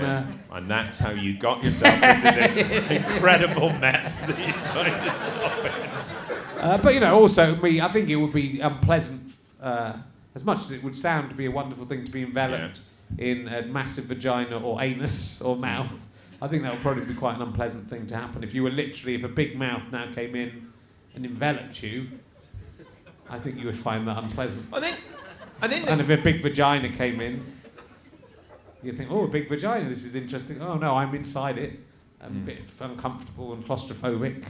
And that's how you got yourself into this incredible mess that you're trying to stop it. But also I think it would be unpleasant, as much as it would sound to be a wonderful thing to be enveloped in a massive vagina or anus or mouth. I think that would probably be quite an unpleasant thing to happen if a big mouth now came in and enveloped you. I think you would find that unpleasant. I think. And if a big vagina came in, you'd think, oh, a big vagina, this is interesting. Oh no, I'm inside it. I'm a bit uncomfortable and claustrophobic.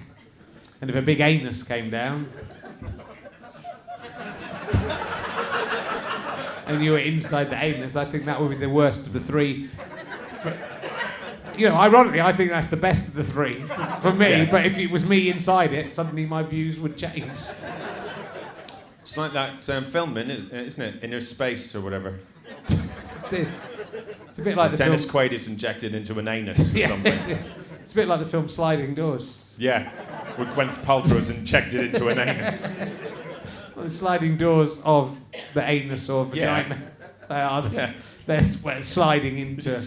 And if a big anus came down, and you were inside the anus, I think that would be the worst of the three. But, ironically, I think that's the best of the three for me. Yeah. But if it was me inside it, suddenly my views would change. It's like that film, isn't it? Inner Space or whatever. It's a bit like the Dennis film. Quaid is injected into an anus or Yeah, something. it's a bit like the film Sliding Doors. Yeah. with Gwyneth Paltrow's injected into an anus. Well, the sliding doors of the anus or vagina. Yeah. They're sliding into...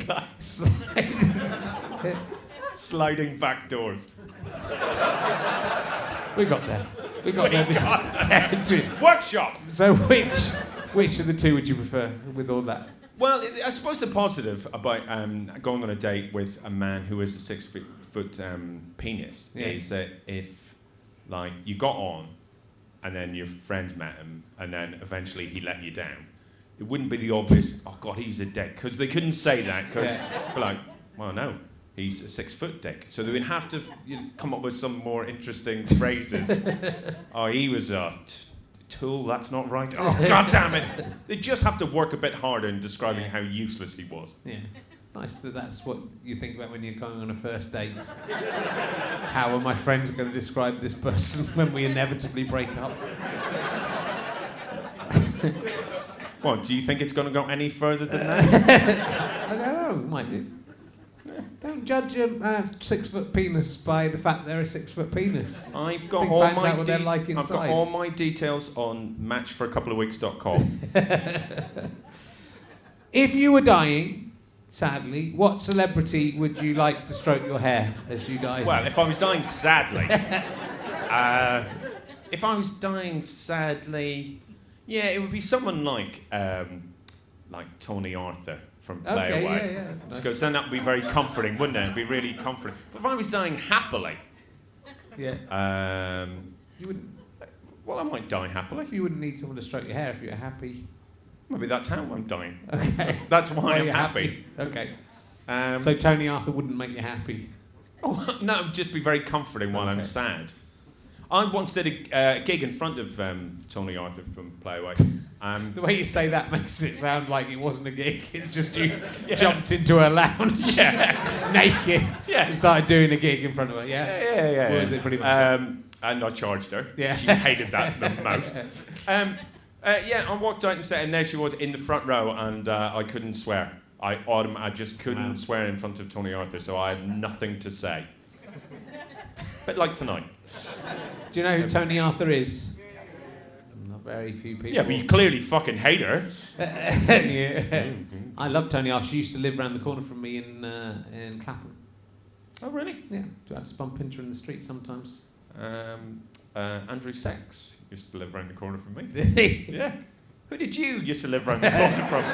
Sliding back doors. We got there. We got there. Workshop! So which of the two would you prefer with all that? Well, I suppose the positive about going on a date with a man who has a 6 foot penis is that if, like, you got on and then your friends met him and then eventually he let you down, it wouldn't be the obvious, oh God, he's a dick, because they couldn't say that, because like, well, no, he's a 6 foot dick. So they would have to come up with some more interesting phrases. Oh, he was a tool, that's not right. Oh, God damn it. They just have to work a bit harder in describing how useless he was. Yeah. It's nice that that's what you think about when you're going on a first date. How are my friends going to describe this person when we inevitably break up? What, do you think it's going to go any further than that? I don't know, might do. Don't judge a 6 foot penis by the fact they're a 6 foot penis. I've got Think all back my about what they're like I've got inside. all my details on matchforacoupleofweeks.com. If you were dying, sadly, what celebrity would you like to stroke your hair as you died? Well, if I was dying sadly, yeah, it would be someone like Tony Arthur from Play Away. Yeah. Because then that would be very comforting, wouldn't it? It'd be really comforting. But if I was dying happily, Yeah. You wouldn't. well, I might die happily. You wouldn't need someone to stroke your hair if you were happy. Maybe that's how I'm dying. Okay. That's why I'm you're happy. Okay. So Tony Arthur wouldn't make you happy. Oh, no, it'd just be very comforting while I'm sad. I once did a gig in front of Tony Arthur from Play Away. The way you say that makes it sound like it wasn't a gig. It's just you jumped into a lounge naked and started doing a gig in front of her. Yeah. Or was it pretty much and I charged her. Yeah. She hated that the most. I walked out and there she was in the front row, and I couldn't swear. I just couldn't swear in front of Tony Arthur, so I had nothing to say. But like tonight. Do you know who Tony Arthur is? Not very few people. Yeah, but you clearly fucking hate her. Yeah. I love Tony Arthur. She used to live around the corner from me in Clapham. Oh, really? Yeah, I just bump into her in the street sometimes. Andrew Sachs used to live around the corner from me. Did he? Yeah. Who did you used to live around the corner from?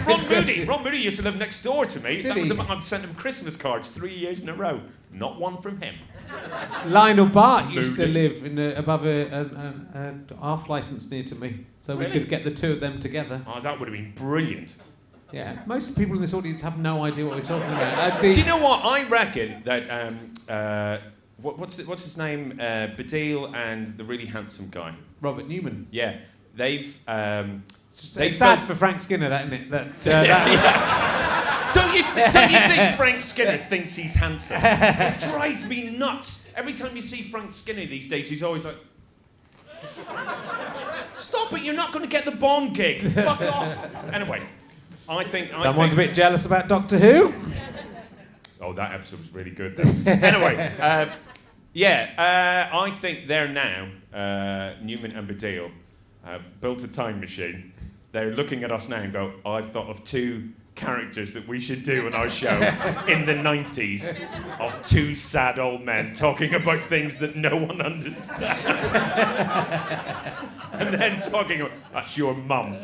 Ron Moody. Ron Moody used to live next door to me. I've sent him Christmas cards 3 years in a row. Not one from him. Lionel Bart used to live above a half licence near to me, so we could get the two of them together. Oh, that would have been brilliant. Yeah, most people in this audience have no idea what we're talking about. Do you know what? I reckon that what's his name? Badil and the really handsome guy. Robert Newman. Yeah, they've It's sad for Frank Skinner, that, isn't it? Don't you think Frank Skinner thinks he's handsome? It drives me nuts. Every time you see Frank Skinner these days, he's always like, stop it, you're not going to get the Bond gig. Fuck off. Anyway, I think... Someone's a bit jealous about Doctor Who. Oh, that episode was really good, though. Anyway, I think they're now, Newman and Badil, have built a time machine. They're looking at us now and go, I've thought of two characters that we should do on our show in the 90s of two sad old men talking about things that no one understands. And then talking about, that's your mum.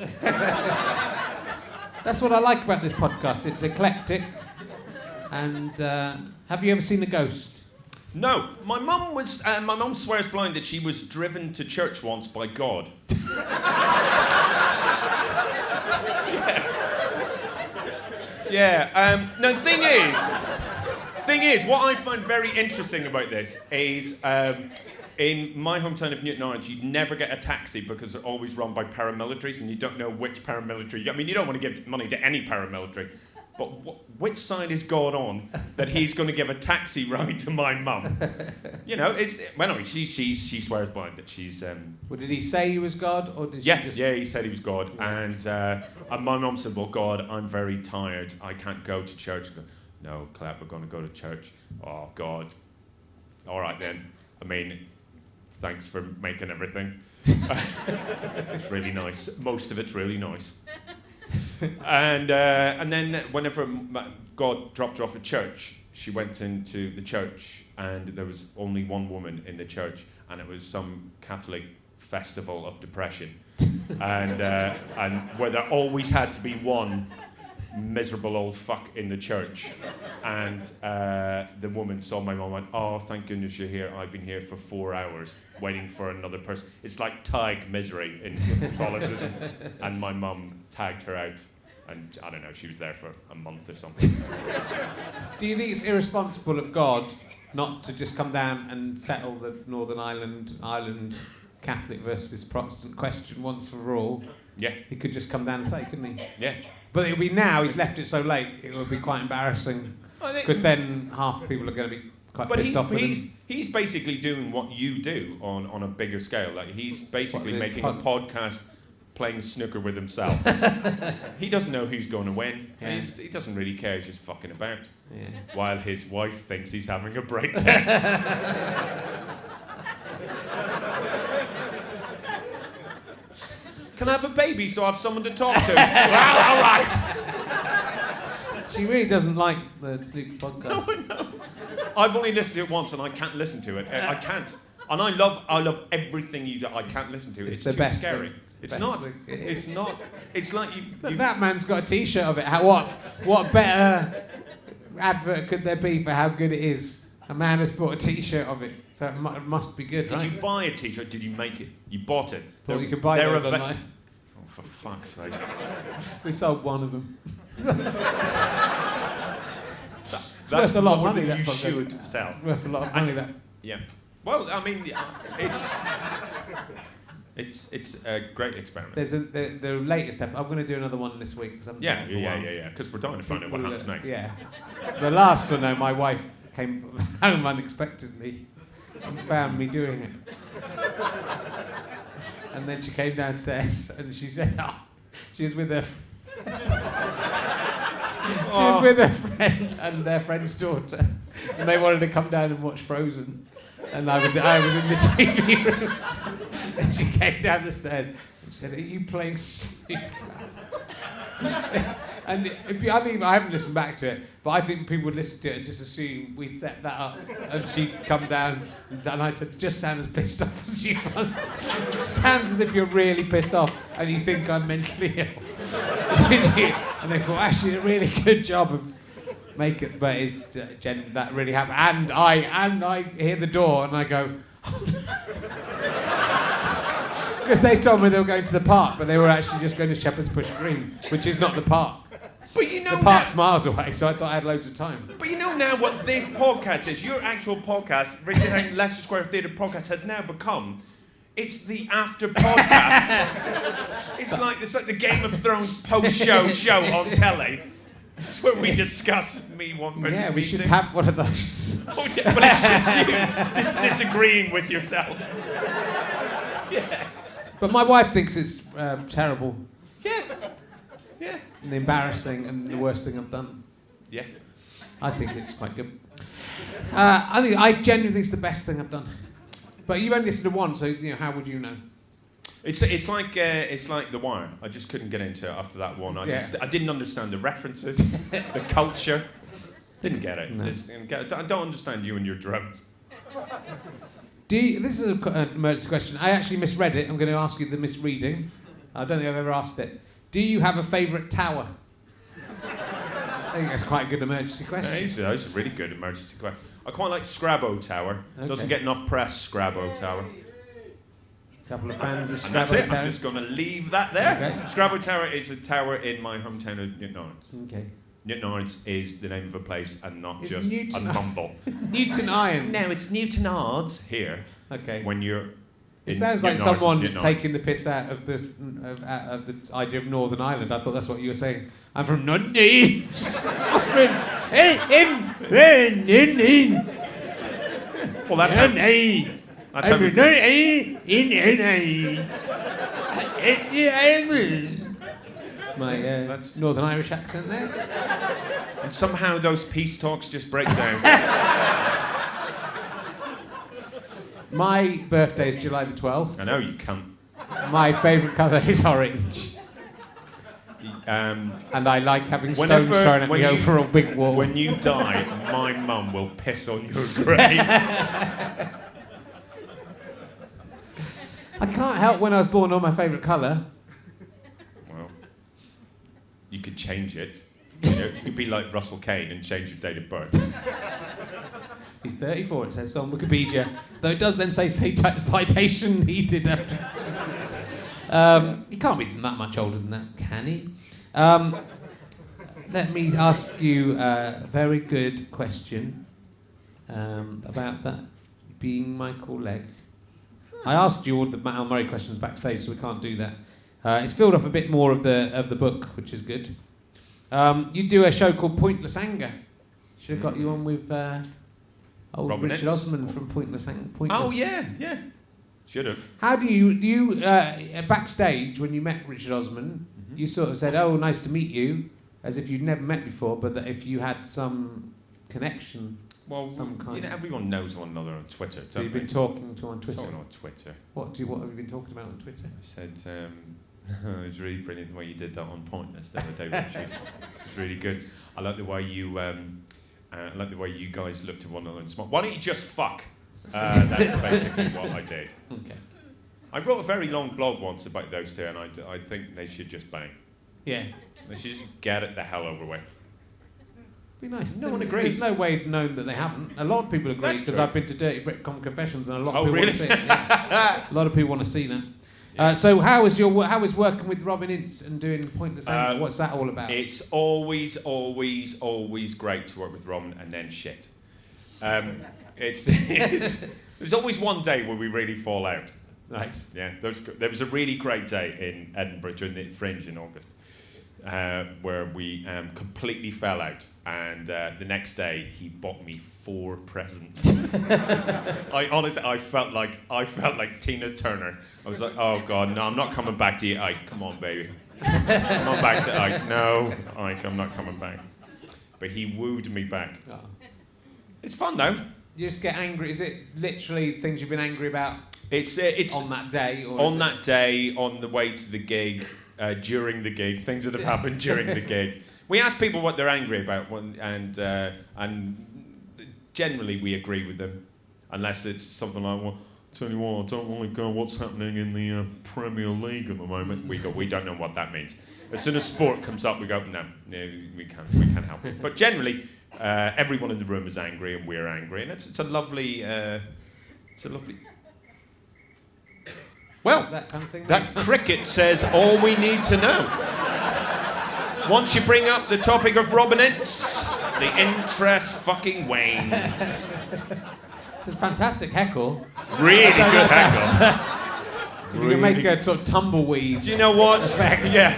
That's what I like about this podcast. It's eclectic. And have you ever seen a ghost? No. My mum swears blind that she was driven to church once by God. Yeah. No, the thing is, what I find very interesting about this is in my hometown of Newton Orange, you'd never get a taxi because they're always run by paramilitaries, and you don't know which paramilitary. I mean, you don't want to give money to any paramilitary, but which side is God on that he's going to give a taxi ride to my mum? You know, she swears blind that she's. Well, did he say he was God, or did she just... Yeah, he said he was God, and my mum said, "Well, God, I'm very tired. I can't go to church." No, Claire, we're going to go to church. Oh, God. All right then. I mean, thanks for making everything. It's really nice. Most of it's really nice. And then whenever God dropped her off at church, she went into the church and there was only one woman in the church, and it was some Catholic festival of depression. And where there always had to be one miserable old fuck in the church. And the woman saw my mum and went, "Oh, thank goodness you're here. I've been here for 4 hours waiting for another person." It's like tag misery in Catholicism. And my mum tagged her out. And I don't know, she was there for a month or something. Do you think it's irresponsible of God not to just come down and settle the Northern Ireland Catholic versus Protestant question once for all? Yeah. He could just come down and say, couldn't he? Yeah. But it would be now, he's left it so late, it would be quite embarrassing. Because then half the people are going to be quite pissed off with him. He's basically doing what you do on a bigger scale. Like he's basically making a podcast playing snooker with himself. He doesn't know who's going to win. Yeah. He doesn't really care, he's just fucking about. Yeah. While his wife thinks he's having a breakdown. Can I have a baby so I have someone to talk to? Well, all right. She really doesn't like the Snooker podcast. No. I've only listened to it once and I can't listen to it. I can't. And I love everything you do. I can't listen to it. It's the too best scary. thing. It's not. It's not. It's like you. That man's got a T-shirt of it. What better advert could there be for how good it is? A man has bought a T-shirt of it, so it must be good, Did right? you buy a T-shirt? Did you make it? You bought it. Thought you could buy those online. Oh, for fuck's sake! We sold one of them. That's worth a lot of more money, than that you podcast. should sell. It's worth a lot of money, that. Yeah. Well, I mean, it's a great experiment. There's the latest episode. I'm going to do another one this week. Yeah. Because we're trying to find out what happens next. Yeah. The last one, though, my wife came home unexpectedly and found me doing it. And then she came downstairs and she said, she was with her. She was with her friend and their friend's daughter, and they wanted to come down and watch Frozen. And I was in the TV room, and she came down the stairs and she said, "Are you playing snooker?" And I haven't listened back to it, but I think people would listen to it and just assume we set that up, and she'd come down, and I said, "Just sound as pissed off as you was. Sound as if you're really pissed off, and you think I'm mentally ill." And they thought, actually, a really good job of making it, but it's that really happened. And I hear the door, and I go. Because they told me they were going to the park, but they were actually just going to Shepherd's Bush Green, which is not the park. But you know the park's miles away, so I thought I had loads of time. But you know now what this podcast is. Your actual podcast, Richard Hang Leicester Square Theatre podcast, has now become. It's the after podcast. It's like the Game of Thrones post-show on telly. It's where we discuss one person. Yeah, we should have one of those. Oh, yeah, but it's just you disagreeing with yourself. Yeah. But my wife thinks it's terrible. Yeah. Yeah. And embarrassing and the worst thing I've done. Yeah. I think it's quite good. I genuinely think it's the best thing I've done. But you've only listened to one, so how would you know? It's like The Wire. I just couldn't get into it after that one. I didn't understand the references, the culture. Didn't get it. No. I don't understand you and your drugs. This is an emergency question. I actually misread it. I'm going to ask you the misreading. I don't think I've ever asked it. Do you have a favourite tower? I think that's quite a good emergency question. That's a really good emergency question. I quite like Scrabo Tower. Okay. Doesn't get enough press, Scrabo Tower. A couple of fans of And that's Scrabo it. Tower. I'm just going to leave that there. Okay. Scrabo Tower is a tower in my hometown of Newton-Ards. Okay. Newton-Ards is the name of a place and not It's just a mumble. Newton Iron. No, it's Newton-Ards here. Okay. When you're It sounds like Newton-Ards, someone Newton-Ards. taking the piss out of the idea of Northern Ireland. I thought that's what you were saying. I'm from Dundee. Well, that's how... That's how we... It's my That's- Northern Irish accent there. And somehow those peace talks just break down. My birthday is July the 12th. I know you can't. My favourite colour is orange. And I like having stones thrown at me over a big wall. When you die, my mum will piss on your grave. I can't help when I was born on my favourite colour. Well, you could change it. You could be like Russell Kane and change your date of birth. He's 34, it says so on Wikipedia. Though it does then say citation needed. He can't be that much older than that, can he? Let me ask you a very good question about that being Michael Legge. I asked you all the Al Murray questions backstage, so we can't do that. It's filled up a bit more of the book, which is good. You do a show called Pointless Anger. Should have got you on with old Robin Richard Ince. Osman from Pointless Anger. Oh yeah. Should have. How do you backstage when you met Richard Osman? Mm-hmm. You sort of said, "Oh, nice to meet you," as if you'd never met before, but that if you had some connection. Well, Some kind. everyone knows one another on Twitter. So you've don't been they? talking to on Twitter. Talking on Twitter. What have you been talking about on Twitter? I said, it was really brilliant the way you did that on Pointless the other day, Richard. It was really good. I like the way you guys looked at one another and smiled. Why don't you just fuck? That's basically what I did. Okay. I wrote a very long blog once about those two, and I think they should just bang. Yeah. They should just get it the hell over with. Be nice. No one agrees. There's no way known that they haven't. A lot of people agree That's because true. I've been to Dirty Britcom Confessions and a lot of Oh, people really? want to see it. Yeah. A lot of people want to see that. Yeah. So how is working with Robin Ince and doing Pointless Anger? What's that all about? It's always great to work with Robin, and then shit. There's always one day where we really fall out. Right. Yeah, there was a really great day in Edinburgh during the Fringe in August, where we completely fell out, and the next day he bought me 4 presents. I honestly, I felt like Tina Turner. I was like, oh God, no, I'm not coming back to you, Ike. Come on, baby. Come on back to Ike. No, Ike, I'm not coming back. But he wooed me back. Oh. It's fun though. You just get angry. Is it literally things you've been angry about It's on that day? Or on that day, on the way to the gig, during the gig, things that have happened during the gig. We ask people what they're angry about, and generally we agree with them, unless it's something like, well, tell you what, I don't like what's happening in the Premier League at the moment. We go, we don't know what that means. As soon as sport comes up, we go, no, we can't help it. But generally, everyone in the room is angry, and we're angry, and it's a lovely. Well, that kind of thing. that cricket says all we need to know. Once you bring up the topic of Robin Ince, the interest fucking wanes. It's a fantastic heckle. Really good heckle. If you can make a sort of tumbleweed. Do you know what? effect. Yeah.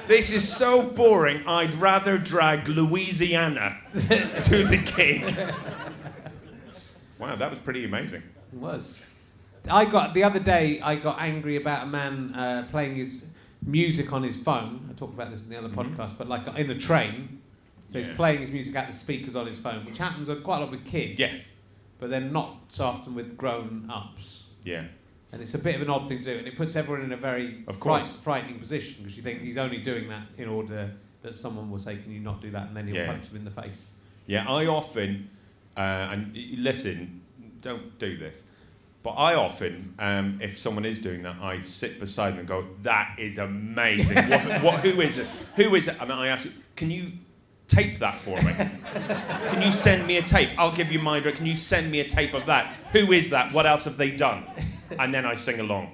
This is so boring, I'd rather drag Louisiana to the gig. Wow, that was pretty amazing. It was. The other day, I got angry about a man playing his music on his phone. I talked about this in the other podcast, but like in the train. So he's playing his music out the speakers on his phone, which happens quite a lot with kids. Yes. But then not so often with grown-ups. Yeah. And it's a bit of an odd thing to do, and it puts everyone in a very frightening position, because you think he's only doing that in order that someone will say, can you not do that, and then he'll punch them in the face. Yeah, I often, and listen, don't do this, but I often, if someone is doing that, I sit beside them and go, that is amazing. Who is it? Who is it? And I ask, can you tape that for me? Can you send me a tape? I'll give you my address. Can you send me a tape of that? Who is that? What else have they done? And then I sing along.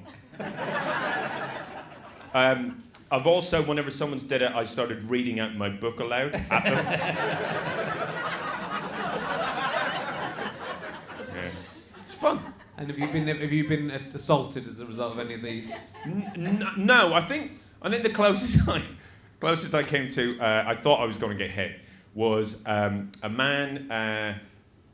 I've also, whenever someone's did it, I started reading out my book aloud at them. Yeah. It's fun. And have you been assaulted as a result of any of these? No, I think the closest I came to, I thought I was going to get hit, was a man.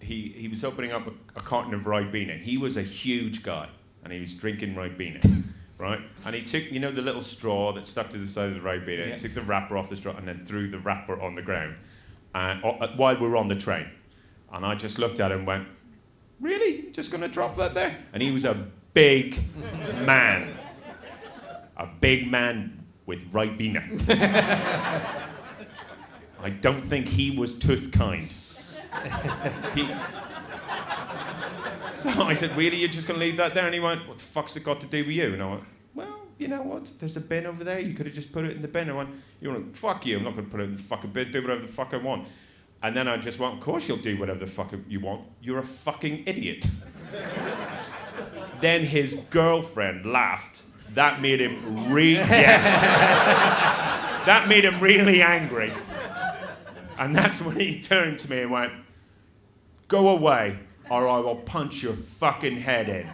He was opening up a carton of Ribena. He was a huge guy, and he was drinking Ribena, right? And he took, the little straw that stuck to the side of the Ribena. Yeah. He took the wrapper off the straw and then threw the wrapper on the ground, while we were on the train. And I just looked at him and went, really? You're just going to drop that there? And he was a big man. A big man with Ribena. I don't think he was tooth kind. So I said, really, you're just going to leave that there? And he went, what the fuck's it got to do with you? And I went, well, you know what? There's a bin over there. You could have just put it in the bin. I went, you want to, fuck you. I'm not going to put it in the fucking bin. Do whatever the fuck I want. And then I just went, of course you'll do whatever the fuck you want. You're a fucking idiot. Then his girlfriend laughed. That made him that made him really angry. And that's when he turned to me and went, go away, or I will punch your fucking head in.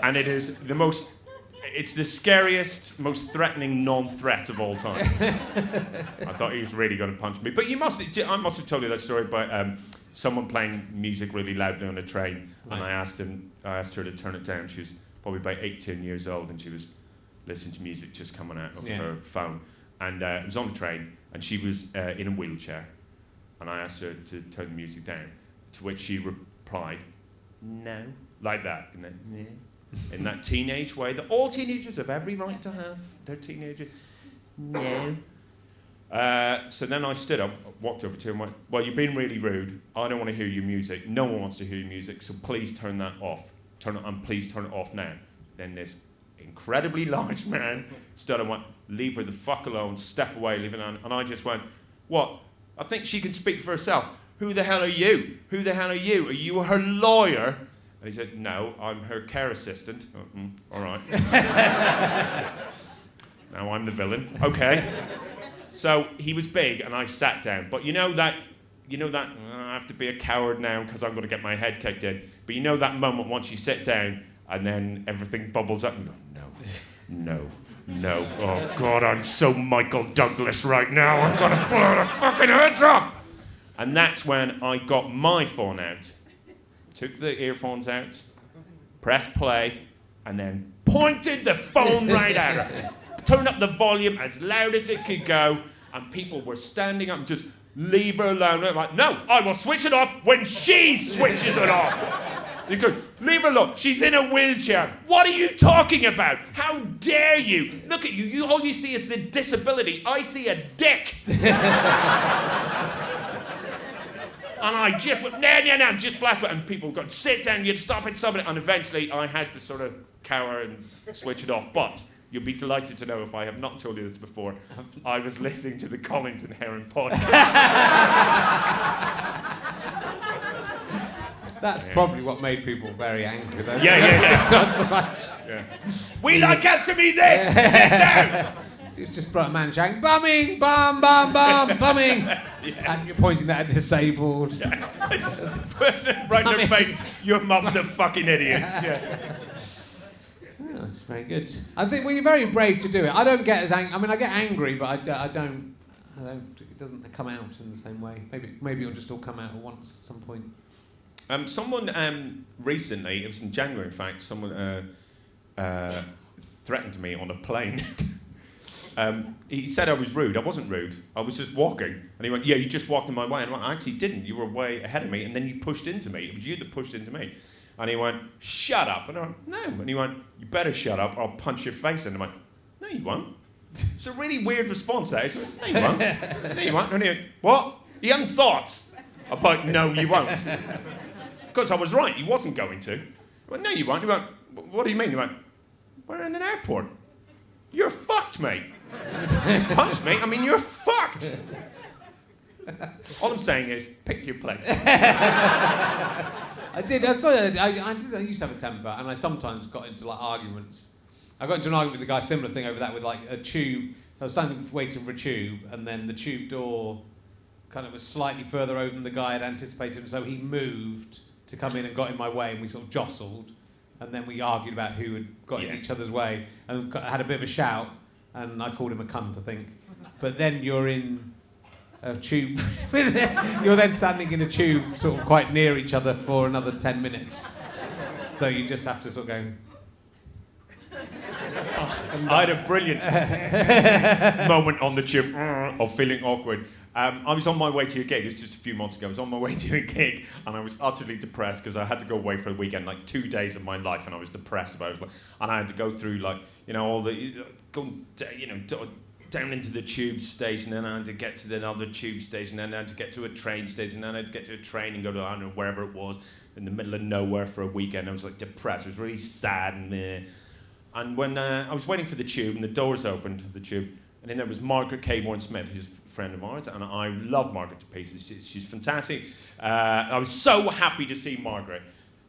And it's the scariest, most threatening non-threat of all time. I thought he was really going to punch me. But I must have told you that story about someone playing music really loudly on a train, right. And I asked her to turn it down. She was probably about 18 years old, and she was listening to music just coming out of her phone. And it was on the train, and she was in a wheelchair. And I asked her to turn the music down, to which she replied, no, like that. And then, yeah. In that teenage way that all teenagers have every right to have. They're teenagers. No. So then I stood up, walked over to her and went, well, you've been really rude. I don't want to hear your music. No one wants to hear your music, so please turn that off. Please turn it off now. Then this incredibly large man stood and went, leave her the fuck alone, step away, leave it on. And I just went, what? I think she can speak for herself. Who the hell are you? Who the hell are you? Are you her lawyer? And he said, no, I'm her care assistant. All right. Now I'm the villain. Okay. So he was big, and I sat down. But you know that I have to be a coward now because I'm going to get my head kicked in. But you know that moment once you sit down and then everything bubbles up and you go, no. Oh, God, I'm so Michael Douglas right now. I'm going to blow the fucking heads off. And that's when I got my phone out, took the earphones out, pressed play, and then pointed the phone right at her. Turned up the volume as loud as it could go, and people were standing up and just, leave her alone. I'm like, no, I will switch it off when she switches it off. You go, leave her alone. She's in a wheelchair. What are you talking about? How dare you? Look at you. All you see is the disability. I see a dick. And I just went, no, just flash it. And people got, sit down, you'd stop it. And eventually I had to sort of cower and switch it off. But you'll be delighted to know, if I have not told you this before, I was listening to the Bollings and Nerrin Podcast. That's probably what made people very angry, though. Yeah. It's not so much. Yeah. We like answer me this! Sit down! It's just brought a man shouting, bumming, bum, bumming. Yeah. And you're pointing that at disabled. Yeah. Right in their face, your mum's a fucking idiot. Yeah. Oh, that's very good. I think you're very brave to do it. I don't get as angry. I mean, I get angry, but I don't. It doesn't come out in the same way. Maybe it'll just all come out at once at some point. Someone recently, it was in January, in fact, someone threatened me on a plane. He said I was rude. I wasn't rude. I was just walking. And he went, yeah, you just walked in my way. And I went, I actually didn't. You were way ahead of me. And then you pushed into me. It was you that pushed into me. And he went, shut up. And I went, no. And he went, you better shut up or I'll punch your face in. And I went, no, you won't. It's a really weird response there. He went, no, you won't. No, you won't. And he went, what? He hadn't thought about no, you won't. Because I was right. He wasn't going to. I went, no, you won't. He went, what do you mean? He went, we're in an airport. You're fucked, mate. Punch me? I mean, you're fucked. All I'm saying is, pick your place. I used to have a temper, and I sometimes got into arguments. I got into an argument with a guy, similar thing over that with a tube. So I was standing waiting for a tube, and then the tube door kind of was slightly further over than the guy had anticipated, and so he moved to come in and got in my way, and we sort of jostled, and then we argued about who had got in each other's way, and had a bit of a shout. And I called him a cunt, I think. But then you're in a tube. You're then standing in a tube sort of quite near each other for another 10 minutes. So you just have to sort of go... I had a brilliant moment on the tube of feeling awkward. I was on my way to a gig. It was just a few months ago. I was on my way to a gig, and I was utterly depressed because I had to go away for the weekend, like 2 days of my life, and I was depressed about it. And I had to go through, like, you know, all the down into the tube station, and then I had to get to another tube station, and then I had to get to a train station, and then I had to get to a train and go to, I don't know, wherever it was, in the middle of nowhere for a weekend. I was like depressed. I was really sad and meh. And when I was waiting for the tube, and the doors opened of the tube, and then there was Margaret Caborn-Smith, who's a friend of ours, and I love Margaret to pieces. She's fantastic. I was so happy to see Margaret,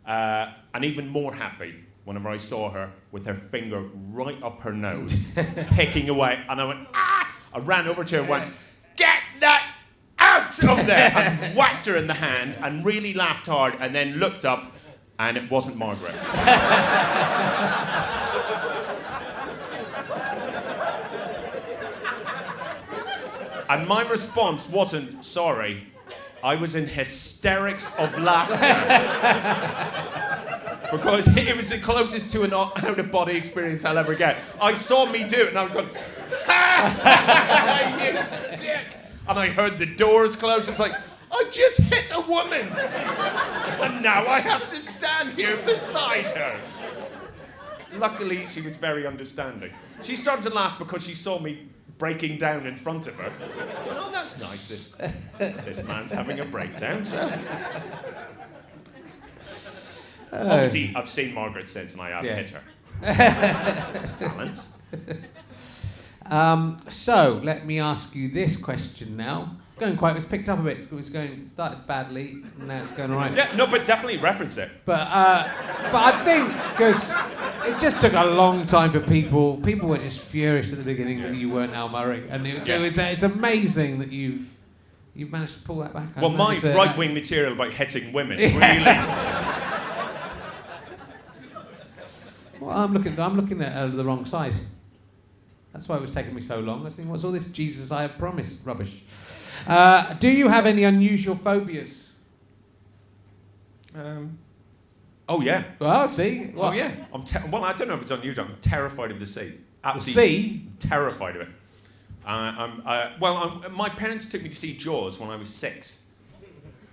and even more happy whenever I saw her with her finger right up her nose, picking away, and I went, ah! I ran over to her and went, get that out of there, and whacked her in the hand, and really laughed hard, and then looked up, and it wasn't Margaret. And my response wasn't, sorry. I was in hysterics of laughter. Because it was the closest to an out-of-body experience I'll ever get. I saw me do it, and I was going, ha! You dick! And I heard the doors close. It's like, I just hit a woman! And now I have to stand here beside her. Luckily, she was very understanding. She started to laugh because she saw me breaking down in front of her. So, oh, that's nice, this man's having a breakdown, so... Obviously, I've seen Margaret since, and I have hit her. Balance. So, let me ask you this question now. It's picked up a bit. It started badly, and now it's going all right. Yeah, no, but definitely reference it. But I think, because it just took a long time for people were just furious at the beginning that you weren't Al Murray. And it's amazing that you've managed to pull that back. Well, my right-wing material about hitting women, really... Well, I'm looking at the wrong side. That's why it was taking me so long. I was thinking, what's all this Jesus I have promised rubbish? Do you have any unusual phobias? Oh, yeah. Well, see. What? Oh, yeah. Well, I don't know if it's unusual. I'm terrified of the sea. Absolutely. The sea? Terrified of it. My parents took me to see Jaws when I was 6.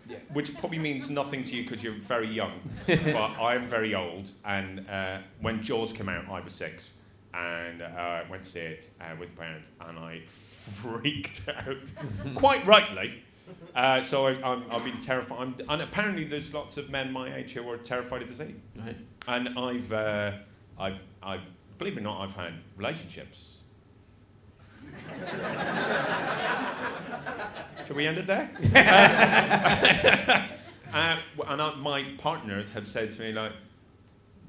Yeah. Which probably means nothing to you because you're very young. But I'm very old. And when Jaws came out, I was 6. And I went to see it with parents, and I freaked out. Quite rightly. So I've been terrified. And apparently there's lots of men my age who are terrified of the sea. Right. And I've believe it or not, I've had relationships. Shall we end it there? My partners have said to me, like,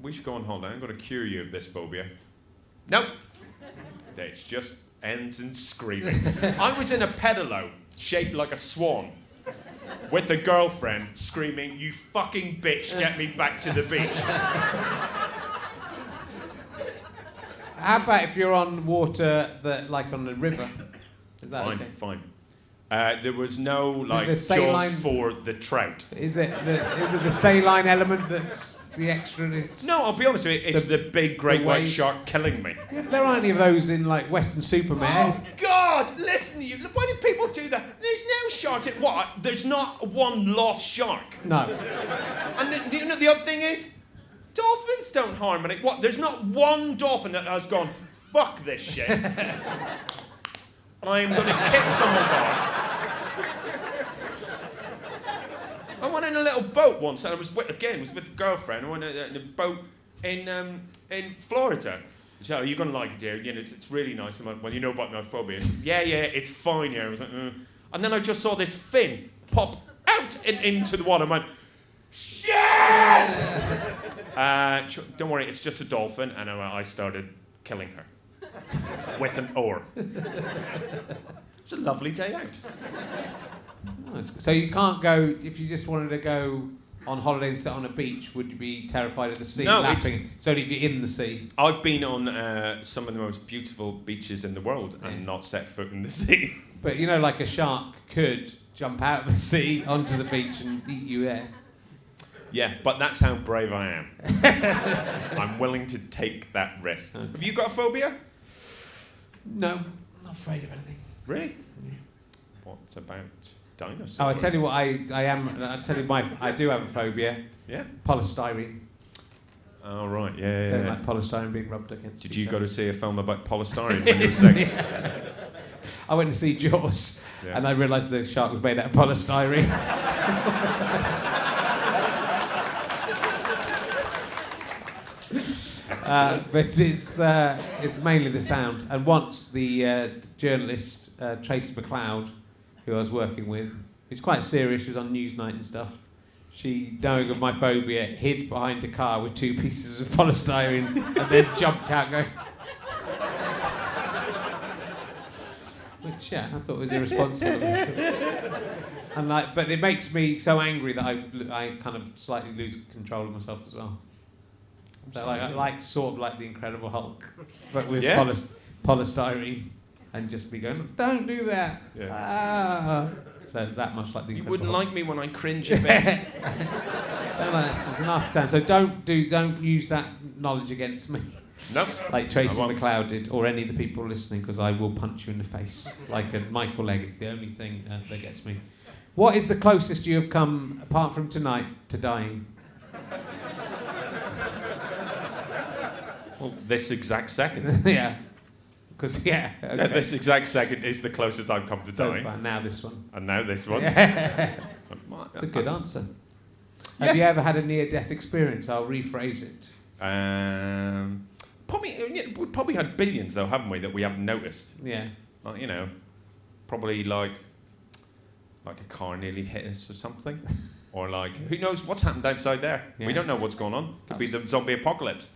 we should go on holiday. I'm going to cure you of this phobia. Nope. It just ends in screaming. I was in a pedalo shaped like a swan with a girlfriend screaming, you fucking bitch, get me back to the beach. How about if you're on water like on the river? Is that fine, okay? Fine. There was no like saline jaws for the trout. Is it the saline element that's the extra? No, I'll be honest with you. It's the big great white shark killing me. Yeah, there aren't any of those in like Western Supermare. Oh God! Listen to you. Why do people do that? There's no sharks. What? There's not one lost shark. No. And you know the other thing is, dolphins don't harm it. What? There's not one dolphin that has gone, fuck this shit. I'm going to kick someone's arse. I went in a little boat once, and I was with a girlfriend. I went in a boat in Florida. She said, "Are you going to like it, dear? You know, it's really nice." I'm like, "Well, you know about my phobia." Yeah, it's fine. Yeah, I was like, and then I just saw this fin pop out into the water. I went, shit! Don't worry, it's just a dolphin, and I started killing her with an oar. It's a lovely day out. Oh, so you can't go, if you just wanted to go on holiday and sit on a beach, would you be terrified of the sea lapping? It's only if you're in the sea. I've been on some of the most beautiful beaches in the world and not set foot in the sea. But you know, like a shark could jump out of the sea onto the beach and eat you there. Yeah, but that's how brave I am. I'm willing to take that risk. Okay. Have you got a phobia? No, I'm not afraid of anything. Really? What's about dinosaurs? Oh, I tell you what, I do have a phobia. Yeah. Polystyrene. Oh, right, I yeah. don't like polystyrene being rubbed against. Did you go to see a film about polystyrene when you were 6? I went to see Jaws, Yeah. and I realised the shark was made out of polystyrene. But it's mainly the sound. And once the journalist Tracy McLeod, who I was working with, who's quite serious, she was on Newsnight and stuff, she, knowing of my phobia, hid behind a car with 2 pieces of polystyrene and then jumped out going... Which, yeah, I thought was irresponsible. And but it makes me so angry that I kind of slightly lose control of myself as well. So I like sort of like the Incredible Hulk, but with polystyrene, and just be going, don't do that. Yeah. Ah. So that much like the You Incredible wouldn't Hulk. like me when I cringe a bit. That's enough to sound. So don't use that knowledge against me. No. Like Tracy I won't. McLeod did, or any of the people listening, because I will punch you in the face. Like a Michael Legge, it's the only thing that gets me. What is the closest you have come, apart from tonight, to dying? Well, this exact second. Yeah. Because, yeah. Okay. Yeah, this exact second is the closest I've come to So dying. far, now this one. And now this one. It's a good answer. Yeah. Have you ever had a near-death experience? I'll rephrase it. We've probably had billions, though, haven't we, that we haven't noticed? Yeah. Like, you know, probably like a car nearly hit us or something. Or like, who knows what's happened outside there? Yeah. We don't know what's going on. Could be the zombie apocalypse.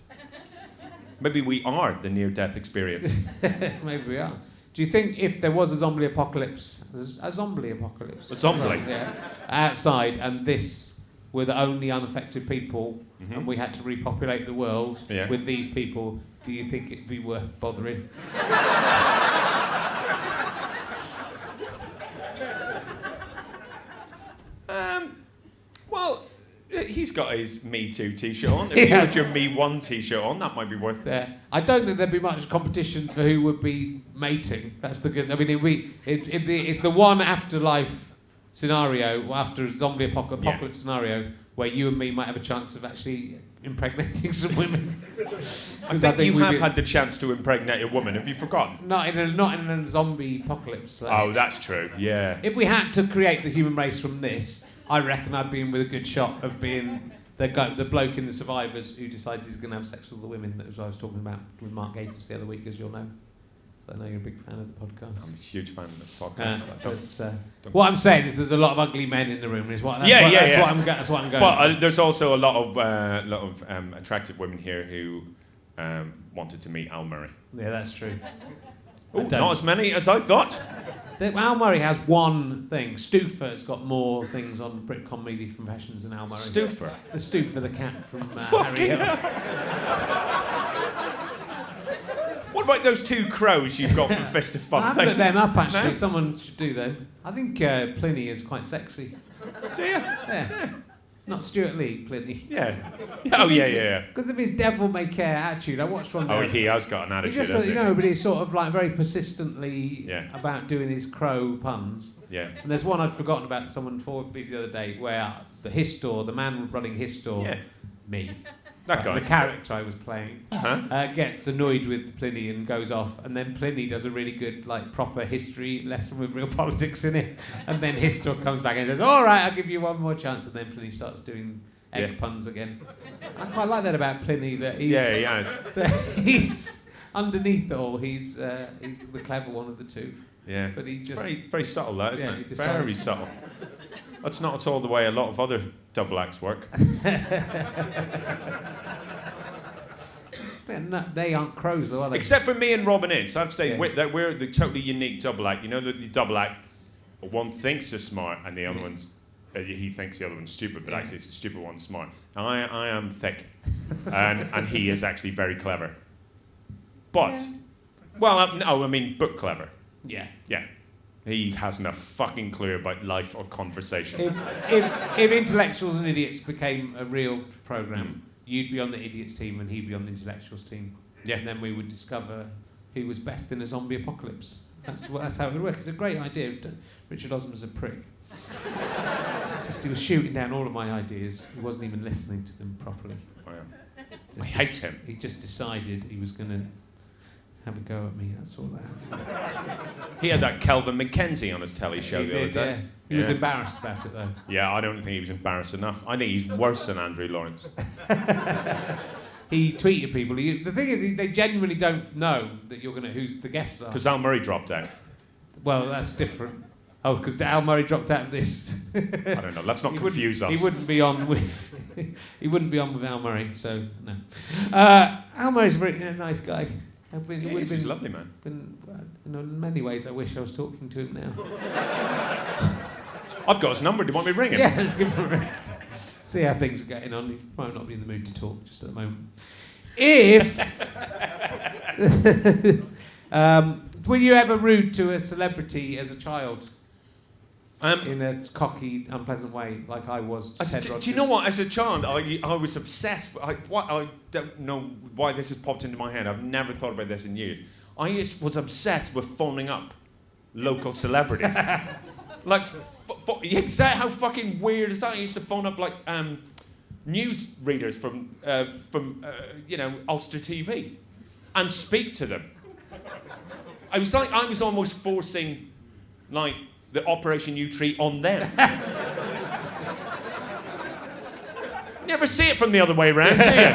Maybe we are the near-death experience. Maybe we are. Do you think if there was a zombie apocalypse, yeah, outside, and this were the only unaffected people, and we had to repopulate the world with these people, do you think it'd be worth bothering? Well, he's got his Me Too t-shirt on. If you had your Me One t-shirt on, that might be worth it. I don't think there'd be much competition for who would be mating. That's the good. I mean, it's the one afterlife scenario, after a zombie apocalypse scenario, where you and me might have a chance of actually impregnating some women. I think you have had the chance to impregnate a woman. Have you forgotten? Not in a zombie apocalypse. Oh, that's true. Yeah. If we had to create the human race from this, I reckon I'd be in with a good shot of being the bloke in The Survivors who decides he's going to have sex with all the women. That was what I was talking about with Mark Gatiss the other week, as you'll know. So I know you're a big fan of the podcast. I'm a huge fan of the podcast. What I'm saying is there's a lot of ugly men in the room. That's what I'm going But there's also a lot of attractive women here who wanted to meet Al Murray. Yeah, that's true. Ooh, not as many as I thought. Al Murray has one thing. Stuffer's got more things on Brit Comedy Professions than Al Murray. Stuffer? The Stuffer, the cat from Harry Hill. What about those 2 crows you've got from Fist of Fun? I haven't put them up, actually. No? Someone should do them. I think Pliny is quite sexy. Do you? Yeah. Not Stuart Lee, Pliny. Yeah. Oh, yeah. Because of his devil-may-care attitude. I watched one. Oh, he has got an attitude, hasn't he? But he's sort of like very persistently about doing his crow puns. Yeah. And there's one I'd forgotten about. Someone forwarded me the other day where the man running Histor, me. That guy. The character I was playing gets annoyed with Pliny and goes off, and then Pliny does a really good, like, proper history lesson with real politics in it, and then Histor comes back and says, "All right, I'll give you one more chance," and then Pliny starts doing egg puns again. I quite like that about Pliny, that he's he has. that he's underneath it all. He's the clever one of the two. Yeah. But he's just very, very subtle, that, isn't it? He Very subtle. That's not at all the way a lot of other double acts work. They aren't crows, though, are they? Except for me and Robin Ince. I'd say we're the totally unique double act. You know, the double act, one thinks they're smart and the other one's, he thinks the other one's stupid, but actually it's the stupid one smart. I am thick, and he is actually very clever. But, no, I mean book clever. Yeah. Yeah. He hasn't a fucking clue about life or conversation. If Intellectuals and Idiots became a real programme, you'd be on the idiots team and he'd be on the intellectuals team. Yeah. And then we would discover who was best in a zombie apocalypse. That's how it would work. It's a great idea. Richard Osman's a prick. He was shooting down all of my ideas. He wasn't even listening to them properly. Oh, yeah. I hate him. He just decided he was going to have a go at me. That's all that happened. He had that Kelvin McKenzie on his telly show the other day. Yeah. He was embarrassed about it though. Yeah, I don't think he was embarrassed enough. I think he's worse than Andrew Lawrence. He tweeted people. The thing is, they genuinely don't know that you're going to who's the guests are. Because Al Murray dropped out. Well, that's different. Oh, because Al Murray dropped out of this. I don't know. Let's not confuse us. He wouldn't be on with. He wouldn't be on with Al Murray. So no. Al Murray's a very nice guy. He's a lovely man. In many ways, I wish I was talking to him now. I've got his number. Do you want me to ring him? Yeah, let's give him a ring. See how things are getting on. He might not be in the mood to talk just at the moment. If were you ever rude to a celebrity as a child? In a cocky, unpleasant way, like I was to Ted Rogers. Do you know what? As a child, I was obsessed. I don't know why this has popped into my head. I've never thought about this in years. I was obsessed with phoning up local celebrities. Like, how fucking weird is that? I used to phone up like news readers from Ulster TV and speak to them. I was almost forcing like the Operation U treat on them. Never see it from the other way around, do you?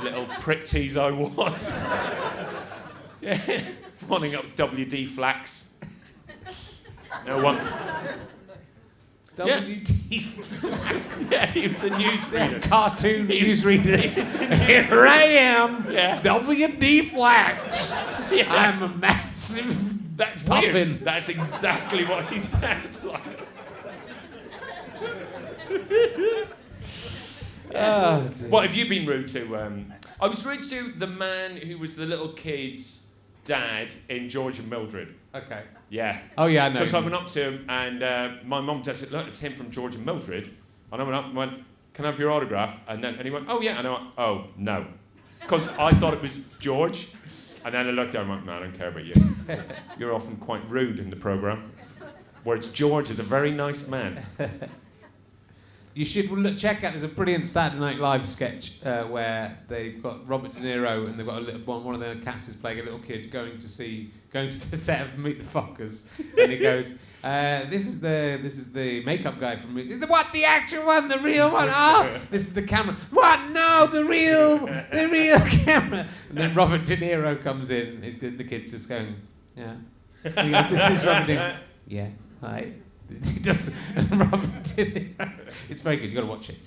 Little prick tease I was. Yeah, phoning up WD Flax. No one. WD. Yeah, he was a newsreader. Cartoon newsreader. Here I am. Yeah. WD Flax. Yeah. I'm a massive. That's puffin. weird. That's exactly what he sounds like. Oh, what have you been rude to? I was rude to the man who was the little kid's dad in George and Mildred. Okay. Yeah. Oh yeah, I know. Because I went up to him and my mum said, "Look, it's him from George and Mildred." And I went up and went, "Can I have your autograph?" And he went, "Oh yeah." And I went, "Oh no," because I thought it was George. And then I looked at him and went, "No, I don't care about you. You're often quite rude in the programme." Whereas George is a very nice man. You should check out. There's a brilliant Saturday Night Live sketch where they've got Robert De Niro and they've got one of the cast is playing a little kid going to the set of Meet the Fockers, and he goes, "This is the makeup guy from what, the actual one, the real one? Oh, this is the camera. What? No, the real camera." And then Robert De Niro comes in. The kid's just going, "Yeah." He goes, "This is Robert De Niro." "Yeah, hi." He does, and Robert De Niro. It's very good. You've got to watch it.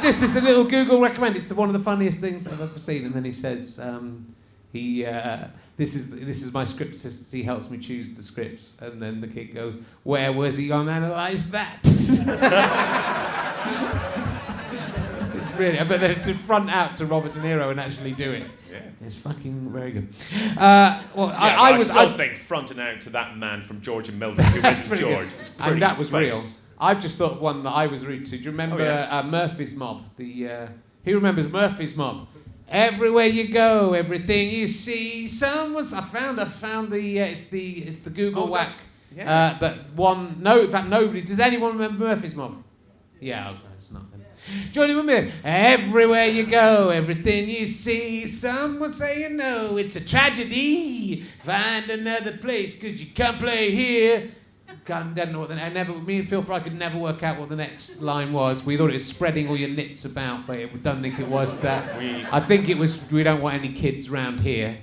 This is a little Google recommend. It's one of the funniest things I've ever seen. And then he says, "This is my script assistant. He helps me choose the scripts." And then the kid goes, "Where was he going to analyse that?" It's really, but then to front out to Robert De Niro and actually do it. Yeah. It's fucking very good. I think fronting out to that man from George and Mildred, who was George, is pretty and that was face. real. I've just thought of one that I was rude to. Do you remember Murphy's Mob? Who remembers Murphy's Mob? Everywhere you go, everything you see, someone's. I found the. It's the Google whack. Yeah. That one. No, in fact, nobody. Does anyone remember Murphy's Mob? Yeah, okay, it's not them. Johnny, remember? Everywhere you go, everything you see, someone saying no, it's a tragedy. Find another place, 'cause you can't play here. Don't know what me and Phil Fry could never work out what the next line was. We thought it was spreading all your nits about, but we don't think it was that. I think it was, we don't want any kids round here.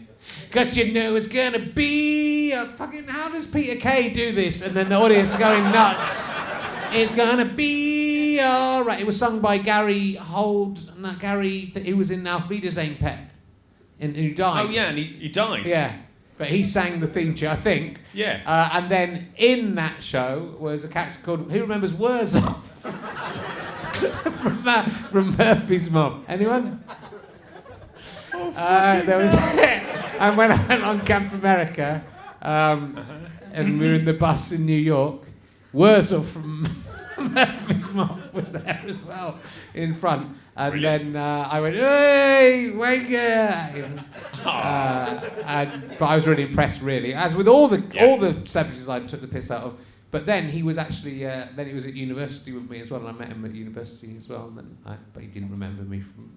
'Cause you know it's gonna be a fucking, how does Peter Kay do this? And then the audience going nuts. It's gonna be alright. It was sung by Gary Holt, who was in Auf Wiedersehen Pet, and who died. Oh yeah, and he died. Yeah, but he sang the theme tune, I think. Yeah. And then in that show was a character called, who remembers Wurzel? from Murphy's Mob. Anyone? Oh, there was, and when I went on Camp America, and we were in the bus in New York, Wurzel from Murphy's mob was there as well in front. And Brilliant. then I went, hey, wanker! But I was really impressed, really. As with all the celebrities I took the piss out of. But then he was actually, then he was at university with me as well, and I met him at university as well. And then but he didn't remember me from...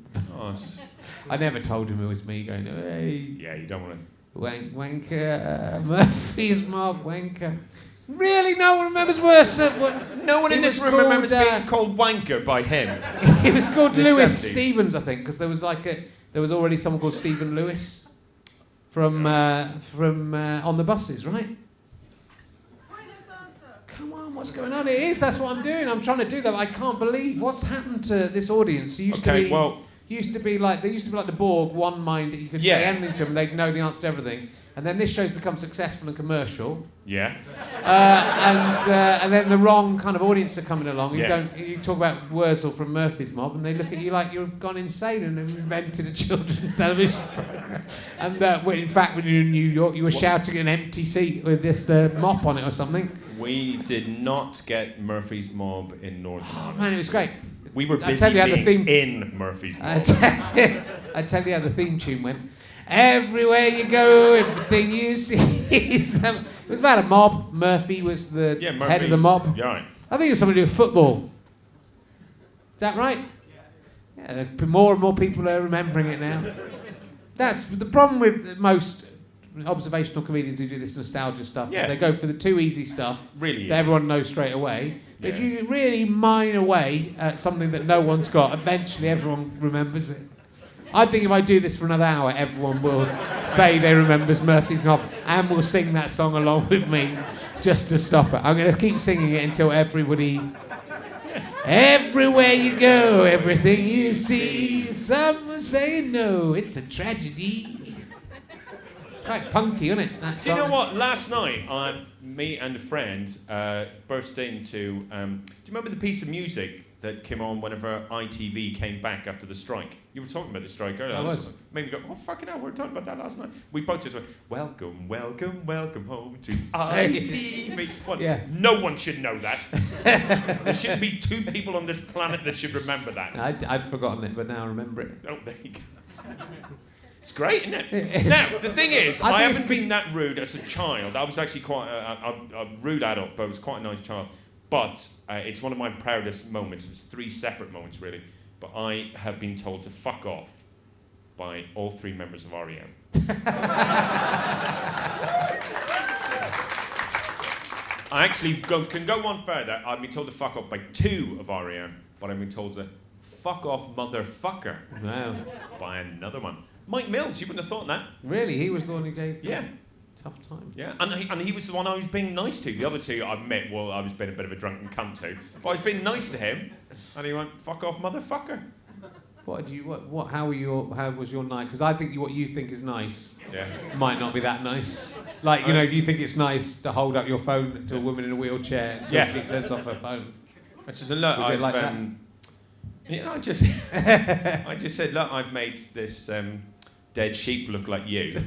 I never told him it was me going, hey... Yeah, you don't want to... Wanker, Murphy's Mob, wanker. Really, no one remembers worse. No one in this room remembers being called wanker by him. He was called In the Lewis 70s. Stevens, I think, because there was already someone called Stephen Lewis from On the Buses, right? Pointless answer. Come on, what's going on? That's what I'm doing. I'm trying to do that, but I can't believe what's happened to this audience. It used to be like the Borg, one mind that you could say anything to them, they'd know the answer to everything. And then this show's become successful and commercial. Yeah. And then the wrong kind of audience are coming along. Yeah. You talk about Wurzel from Murphy's Mob, and they look at you like you've gone insane and invented a children's television program. And in fact, when you were in New York, you were shouting at an empty seat with this mop on it or something. We did not get Murphy's Mob in Northern Ireland. Man, it was great. We were I busy tell you how the being theme- in Murphy's I Mob. tell you how the theme tune went. Everywhere you go, everything you see. It was about a mob. Murphy was the head of the mob. You're right. I think it was something to do with football. Is that right? Yeah. More and more people are remembering it now. That's the problem with most observational comedians who do this nostalgia stuff. Yeah. They go for the too easy stuff Really that easy. everyone knows straight away. But if Yeah. you really mine away at something that no one's got, eventually everyone remembers it. I think if I do this for another hour, everyone will say they remembers Murphy's Mob and will sing that song along with me just to stop it. I'm going to keep singing it until everybody... Everywhere you go, everything you see, some will say no, it's a tragedy. It's quite punky, isn't it? That Do you know song? what? Last night, me and a friend burst into... do you remember the piece of music that came on whenever ITV came back after the strike? You were talking about the strike earlier. I was. Made me go, oh, fucking hell, we were talking about that last night. We both just went, welcome, welcome, welcome home to ITV. Well, Yeah. no one should know that. There shouldn't be two people on this planet that should remember that. I'd forgotten it, but now I remember it. Oh, there you go. It's great, isn't it? It is. Now, the thing is, I I think haven't been that rude as a child. I was actually quite a rude adult, but I was quite a nice child. But it's one of my proudest moments. It's 3 separate moments, really. But I have been told to fuck off by all 3 members of REM. I actually can go one further. I've been told to fuck off by 2 of REM, but I've been told to fuck off motherfucker Wow. by another one. Mike Mills, you wouldn't have thought that. Really? He was the one who gave Yeah. tough time. Yeah, and he was the one I was being nice to. The other 2, I admit, well, I was being a bit of a drunken cunt to. But I was being nice to him, and he went, fuck off, motherfucker. How was your night? Because I think what you think is nice Yeah. might not be that nice. Like, do you think it's nice to hold up your phone to a woman in a wheelchair until Yeah. she turns off her phone? I just said, look, Was it like that? I just said, look, I've made this dead sheep look like you.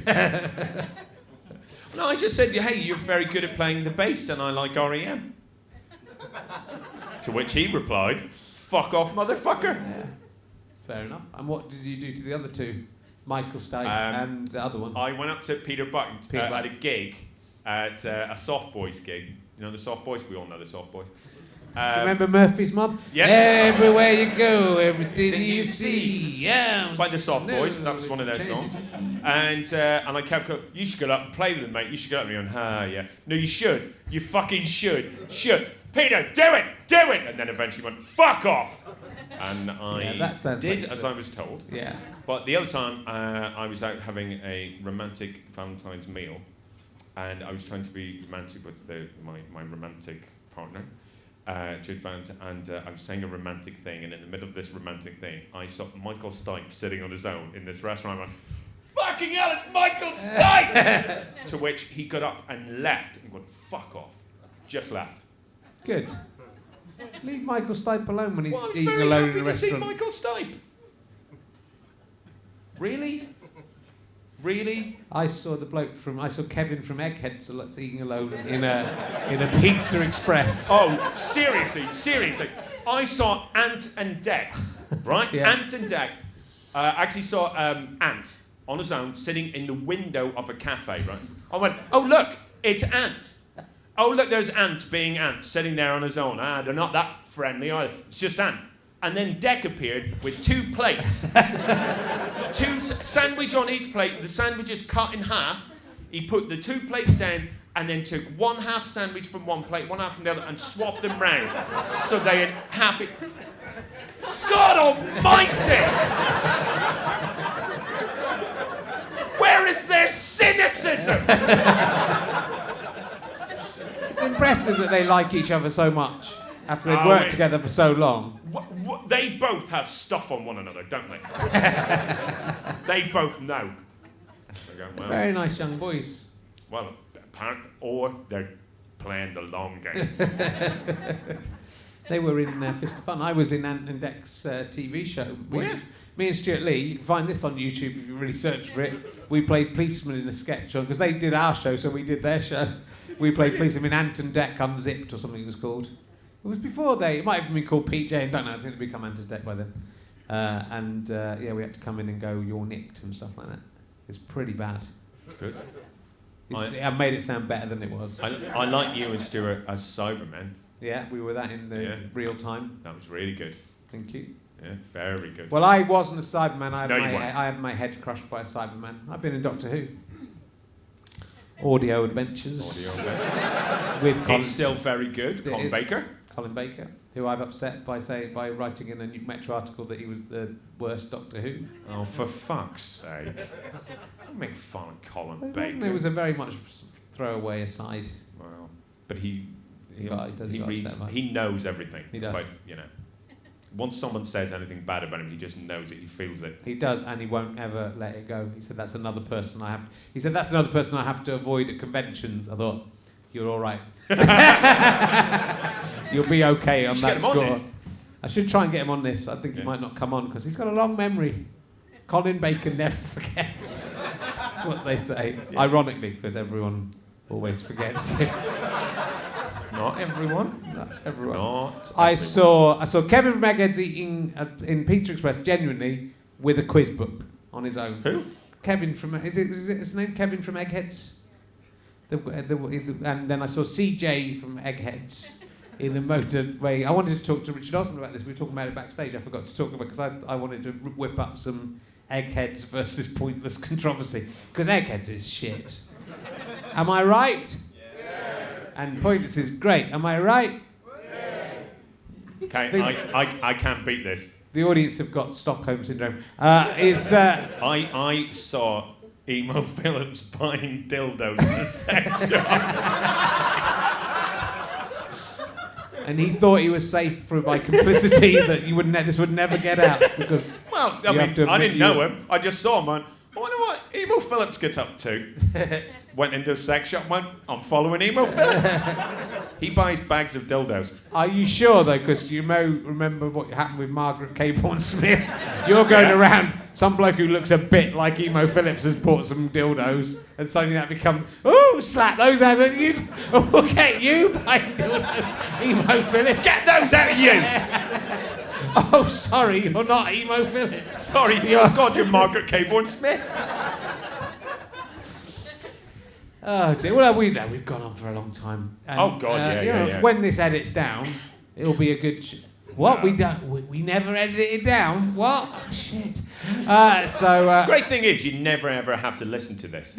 No, I just said, hey, you're very good at playing the bass, and I like REM. To which he replied, fuck off, motherfucker. Yeah. Fair enough. And what did you do to the other 2? Michael Stipe and the other one? I went up to Peter Button Peter at Button. a gig, at a Soft Boys gig. You know the Soft Boys? We all know the Soft Boys. Remember Murphy's Mob? Yeah. Everywhere you go, everything you see. Yeah. By the Soft Boys, that was one of their songs. And I kept going, you should go up and play with them, mate. You should go up and going, yeah. No, you should. You fucking should. Peter, do it! And then eventually went, fuck off! And I that sounds did like as I was told. Yeah. But the other time, I was out having a romantic Valentine's meal, and I was trying to be romantic with my romantic partner, Jude Vance, and I was saying a romantic thing, and in the middle of this romantic thing, I saw Michael Stipe sitting on his own in this restaurant. I went, fucking hell, it's Michael Stipe! To which he got up and left, and went, fuck off. Just left. Good. Leave Michael Stipe alone when he's Well, I was eating very alone happy in a to see restaurant. Michael Stipe. Really? Really? I saw Kevin from Eggheads eating alone in a Pizza Express. Oh, seriously. I saw Ant and Dec, right? Yeah. Ant and Dec. Actually saw Ant on his own sitting in the window of a cafe, right? I went, oh, look, it's Ant. Oh, look, there's Ant being Ant, sitting there on his own. They're not that friendly either. It's just Ant. And then Dec appeared with 2 plates. 2 sandwich on each plate. The sandwich is cut in half. He put the 2 plates down and then took 1 half sandwich from one plate, 1 half from the other, and swapped them round. So they had happy... God almighty! Where is their cynicism? It's impressive that they like each other so much after they've worked together for so long. They both have stuff on one another, don't they? They both know. They go, well, Very nice young boys. well, apparently, or they're playing the long game. They were in Fist of Fun. I was in Ant and Dec's TV show. Me and Stuart Lee, you can find this on YouTube if you really search for it. We played policemen in a sketch, because they did our show, so we did their show. We played policemen in Ant and Dec Unzipped, or something it was called. It was before it might have been called PJ, I don't know, I think it'd become Ant and Dec by then. We had to come in and go, you're nicked, and stuff like that. It's pretty bad. Good. I made it sound better than it was. I like you and Stuart as Cybermen. Yeah, we were that in the real time. That was really good. Thank you. Yeah, very good. Well, I wasn't a Cyberman. I weren't. had my head crushed by a Cyberman. I've been in Doctor Who. Audio Adventures. With Colin. It's still very good. Colin Baker. Colin Baker, who I've upset by writing in a New Metro article that he was the worst Doctor Who. Oh, for fuck's sake. Don't make fun of Colin Baker. It was a very much throwaway aside. Well, but he reads, he knows everything. He does. But, once someone says anything bad about him, he just knows it, he feels it. He does, and he won't ever let it go. He said, that's another person I have to avoid at conventions. I thought, you're all right. You'll be okay on that score. I should try and get him on this. I think he might not come on, because he's got a long memory. Colin Baker never forgets. That's what they say. Yeah. Ironically, because everyone always forgets him. Not everyone. Not everyone. Not I everyone. saw Kevin from Eggheads eating in Pizza Express genuinely with a quiz book on his own. Who? Kevin from is it his name? Kevin from Eggheads. And then I saw CJ from Eggheads in the motorway. I wanted to talk to Richard Osman about this. We were talking about it backstage. I forgot to talk about it because I wanted to whip up some Eggheads versus Pointless controversy, because Eggheads is shit. Am I right? And Pointless is great. Am I right? Okay, I can't beat this. The audience have got Stockholm syndrome. I saw Emo Phillips buying dildos in a sex shop. And he thought he was safe by complicity that this would never get out, because well, I didn't know him. I just saw him. I wonder what Emo Phillips gets up to. Went into a sex shop. Went, I'm following Emo Phillips. He buys bags of dildos. Are you sure though? Because you may remember what happened with Margaret Caporn Smith. You're going around. Some bloke who looks a bit like Emo Phillips has bought some dildos, and suddenly that becomes, ooh, slap those out of you. We'll get you buying dildos, Emo Phillips. Get those out of you. Oh, sorry, you're not Emo Phillips. Sorry, you're Margaret Caporn Smith. Oh dear. Well, we know we've gone on for a long time. And, oh God, yeah. When this edits down, it'll be a good. What we never edited it down. What? Oh, shit. Great thing is, you never ever have to listen to this.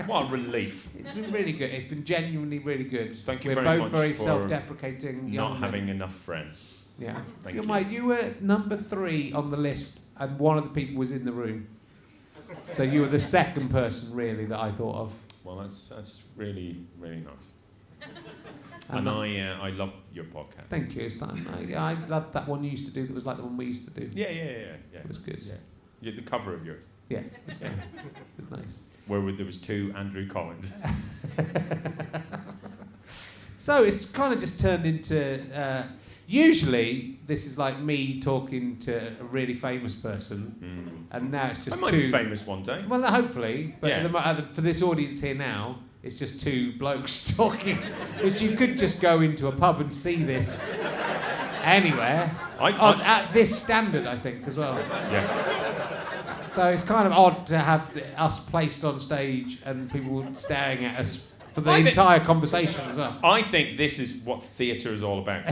What a relief. It's been really good. It's been genuinely really good. Thank you We're very both much very for self-deprecating. Not having enough friends. Yeah. Thank you. Mate, you were number 3 on the list, and one of the people was in the room. So you were the second person, really, that I thought of. Well, that's really, really nice. And I love your podcast. Thank you, Sam. I loved that one you used to do that was like the one we used to do. Yeah. It was good. Yeah, the cover of yours. Yeah, it was nice. Where there was 2 Andrew Collins. So it's kind of just turned into... usually, this is like me talking to a really famous person, and now it's just I might two... be famous one day. Well, hopefully, but Yeah. for this audience here now, It's just two blokes talking, which you could just go into a pub and see this anywhere. At this standard, I think, as well. Yeah. So it's kind of odd to have us placed on stage and people staring at us for the entire conversation as well. I think this is what theatre is all about.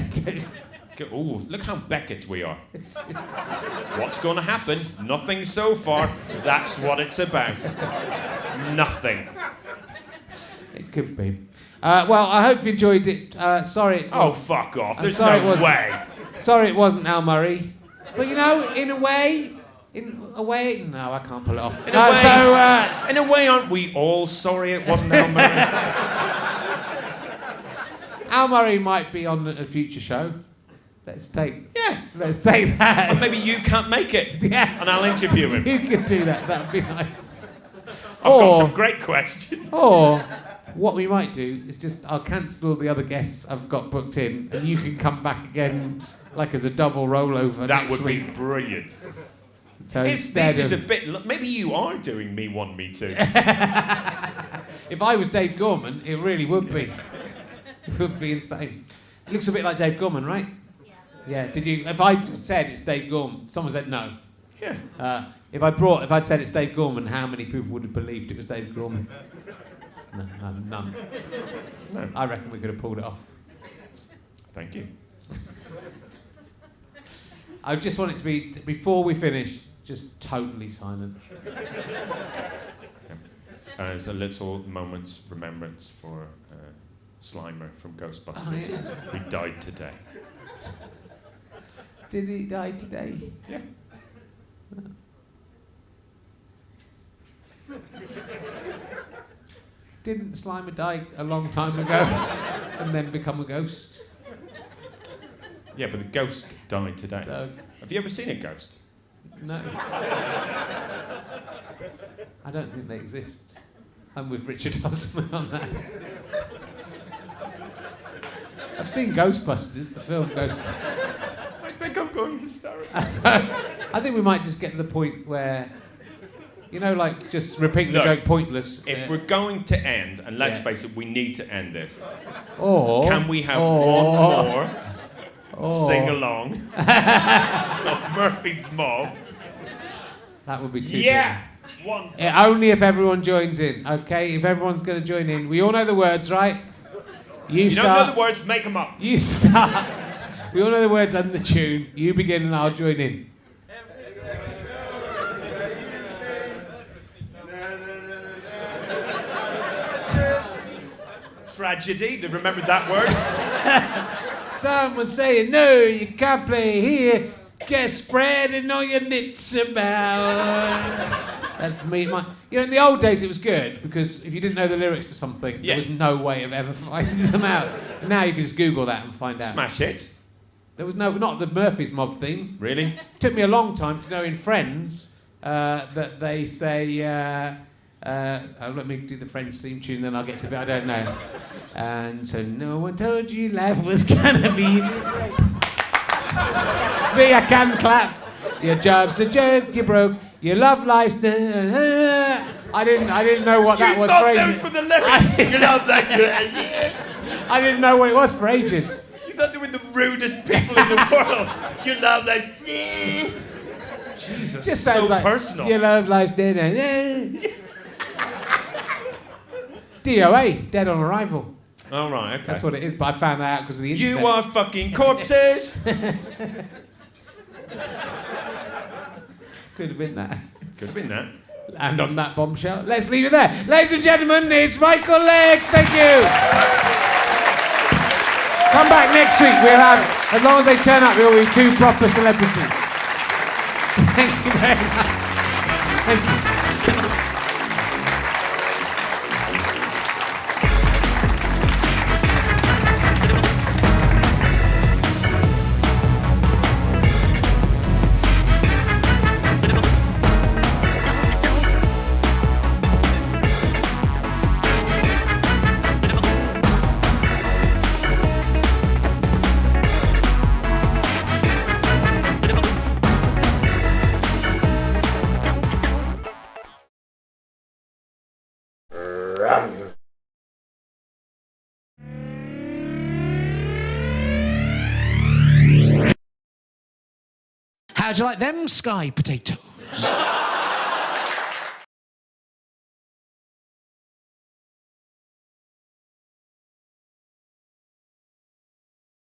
Oh, look how Beckett we are. What's going to happen? Nothing so far. That's what it's about. Nothing. It could be. Well, I hope you enjoyed it. Sorry. Oh, fuck off. There's sorry no way. Sorry it wasn't Al Murray. But you know, in a way, no, I can't pull it off. In a way, aren't we all sorry it wasn't Al Murray? Al Murray might be on a future show. Let's take that. Or maybe you can't make it. Yeah. And I'll interview him. You could do that. That'd be nice. I've got some great questions. Or what we might do is just I'll cancel all the other guests I've got booked in, and you can come back again, like as a double rollover. That next would week. be brilliant. So This is a bit. Maybe you are doing Me One, Me Two. If I was Dave Gorman, it really would be. It would be insane. It looks a bit like Dave Gorman, right? Yeah. Did you? If I said it's Dave Gorman, someone said no. Yeah. If I'd said it's Dave Gorman, how many people would have believed it was Dave Gorman? None. No. I reckon we could have pulled it off. Thank you. I just want it to be, before we finish, just totally silent. As a little moment's remembrance for Slimer from Ghostbusters, Oh, yeah. who died today. Did he die today? Yeah. Didn't Slimer die a long time ago and then become a ghost? Yeah, but the ghost died today. Doug? Have you ever seen a ghost? No. I don't think they exist. I'm with Richard Osman on that. I've seen Ghostbusters, the film Ghostbusters. I think I'm going hysterical. I think we might just get to the point where, you know, like just repeating the Look, joke pointless. If we're going to end, and let's face it, we need to end this. Or Can we have one more sing along of Murphy's Mob? That would be too Yeah! One. Only if everyone joins in, okay? If everyone's going to join in. We all know the words, right? You don't know the words, make them up. You start. We all know the words and the tune. You begin and I'll join in. Tragedy, they remembered that word. Some was saying, no, you can't play here. Get spreading all your nits about. That's me. You know, in the old days it was good because if you didn't know the lyrics to something, there was no way of ever finding them out. Now you can just Google that and find out. Smash it. There was not the Murphy's Mob theme. Really? It took me a long time to know in Friends that they say, let me do the French theme tune, then I'll get to it. I don't know. And so no one told you life was gonna be this way. See, I can clap. Your job's a joke, you broke. Your love life's... I didn't know what that was for ages. Those were the lyrics. You love that. I didn't know what it was for ages. You thought they were the rudest people in the world. You love that. Jesus, Just so sounds like, personal. Your love life's dead. DOA, dead on arrival. Oh, right, okay. That's what it is, but I found that out because of the internet. You are fucking corpses. Could have been that. Could have been that. And on that bombshell, let's leave it there. Ladies and gentlemen, it's Michael Legge. Thank you. Come back next week. We'll have, as long as they turn up, we'll be two proper celebrities. Thank you very much. Thank you. How'd you like them sky potatoes?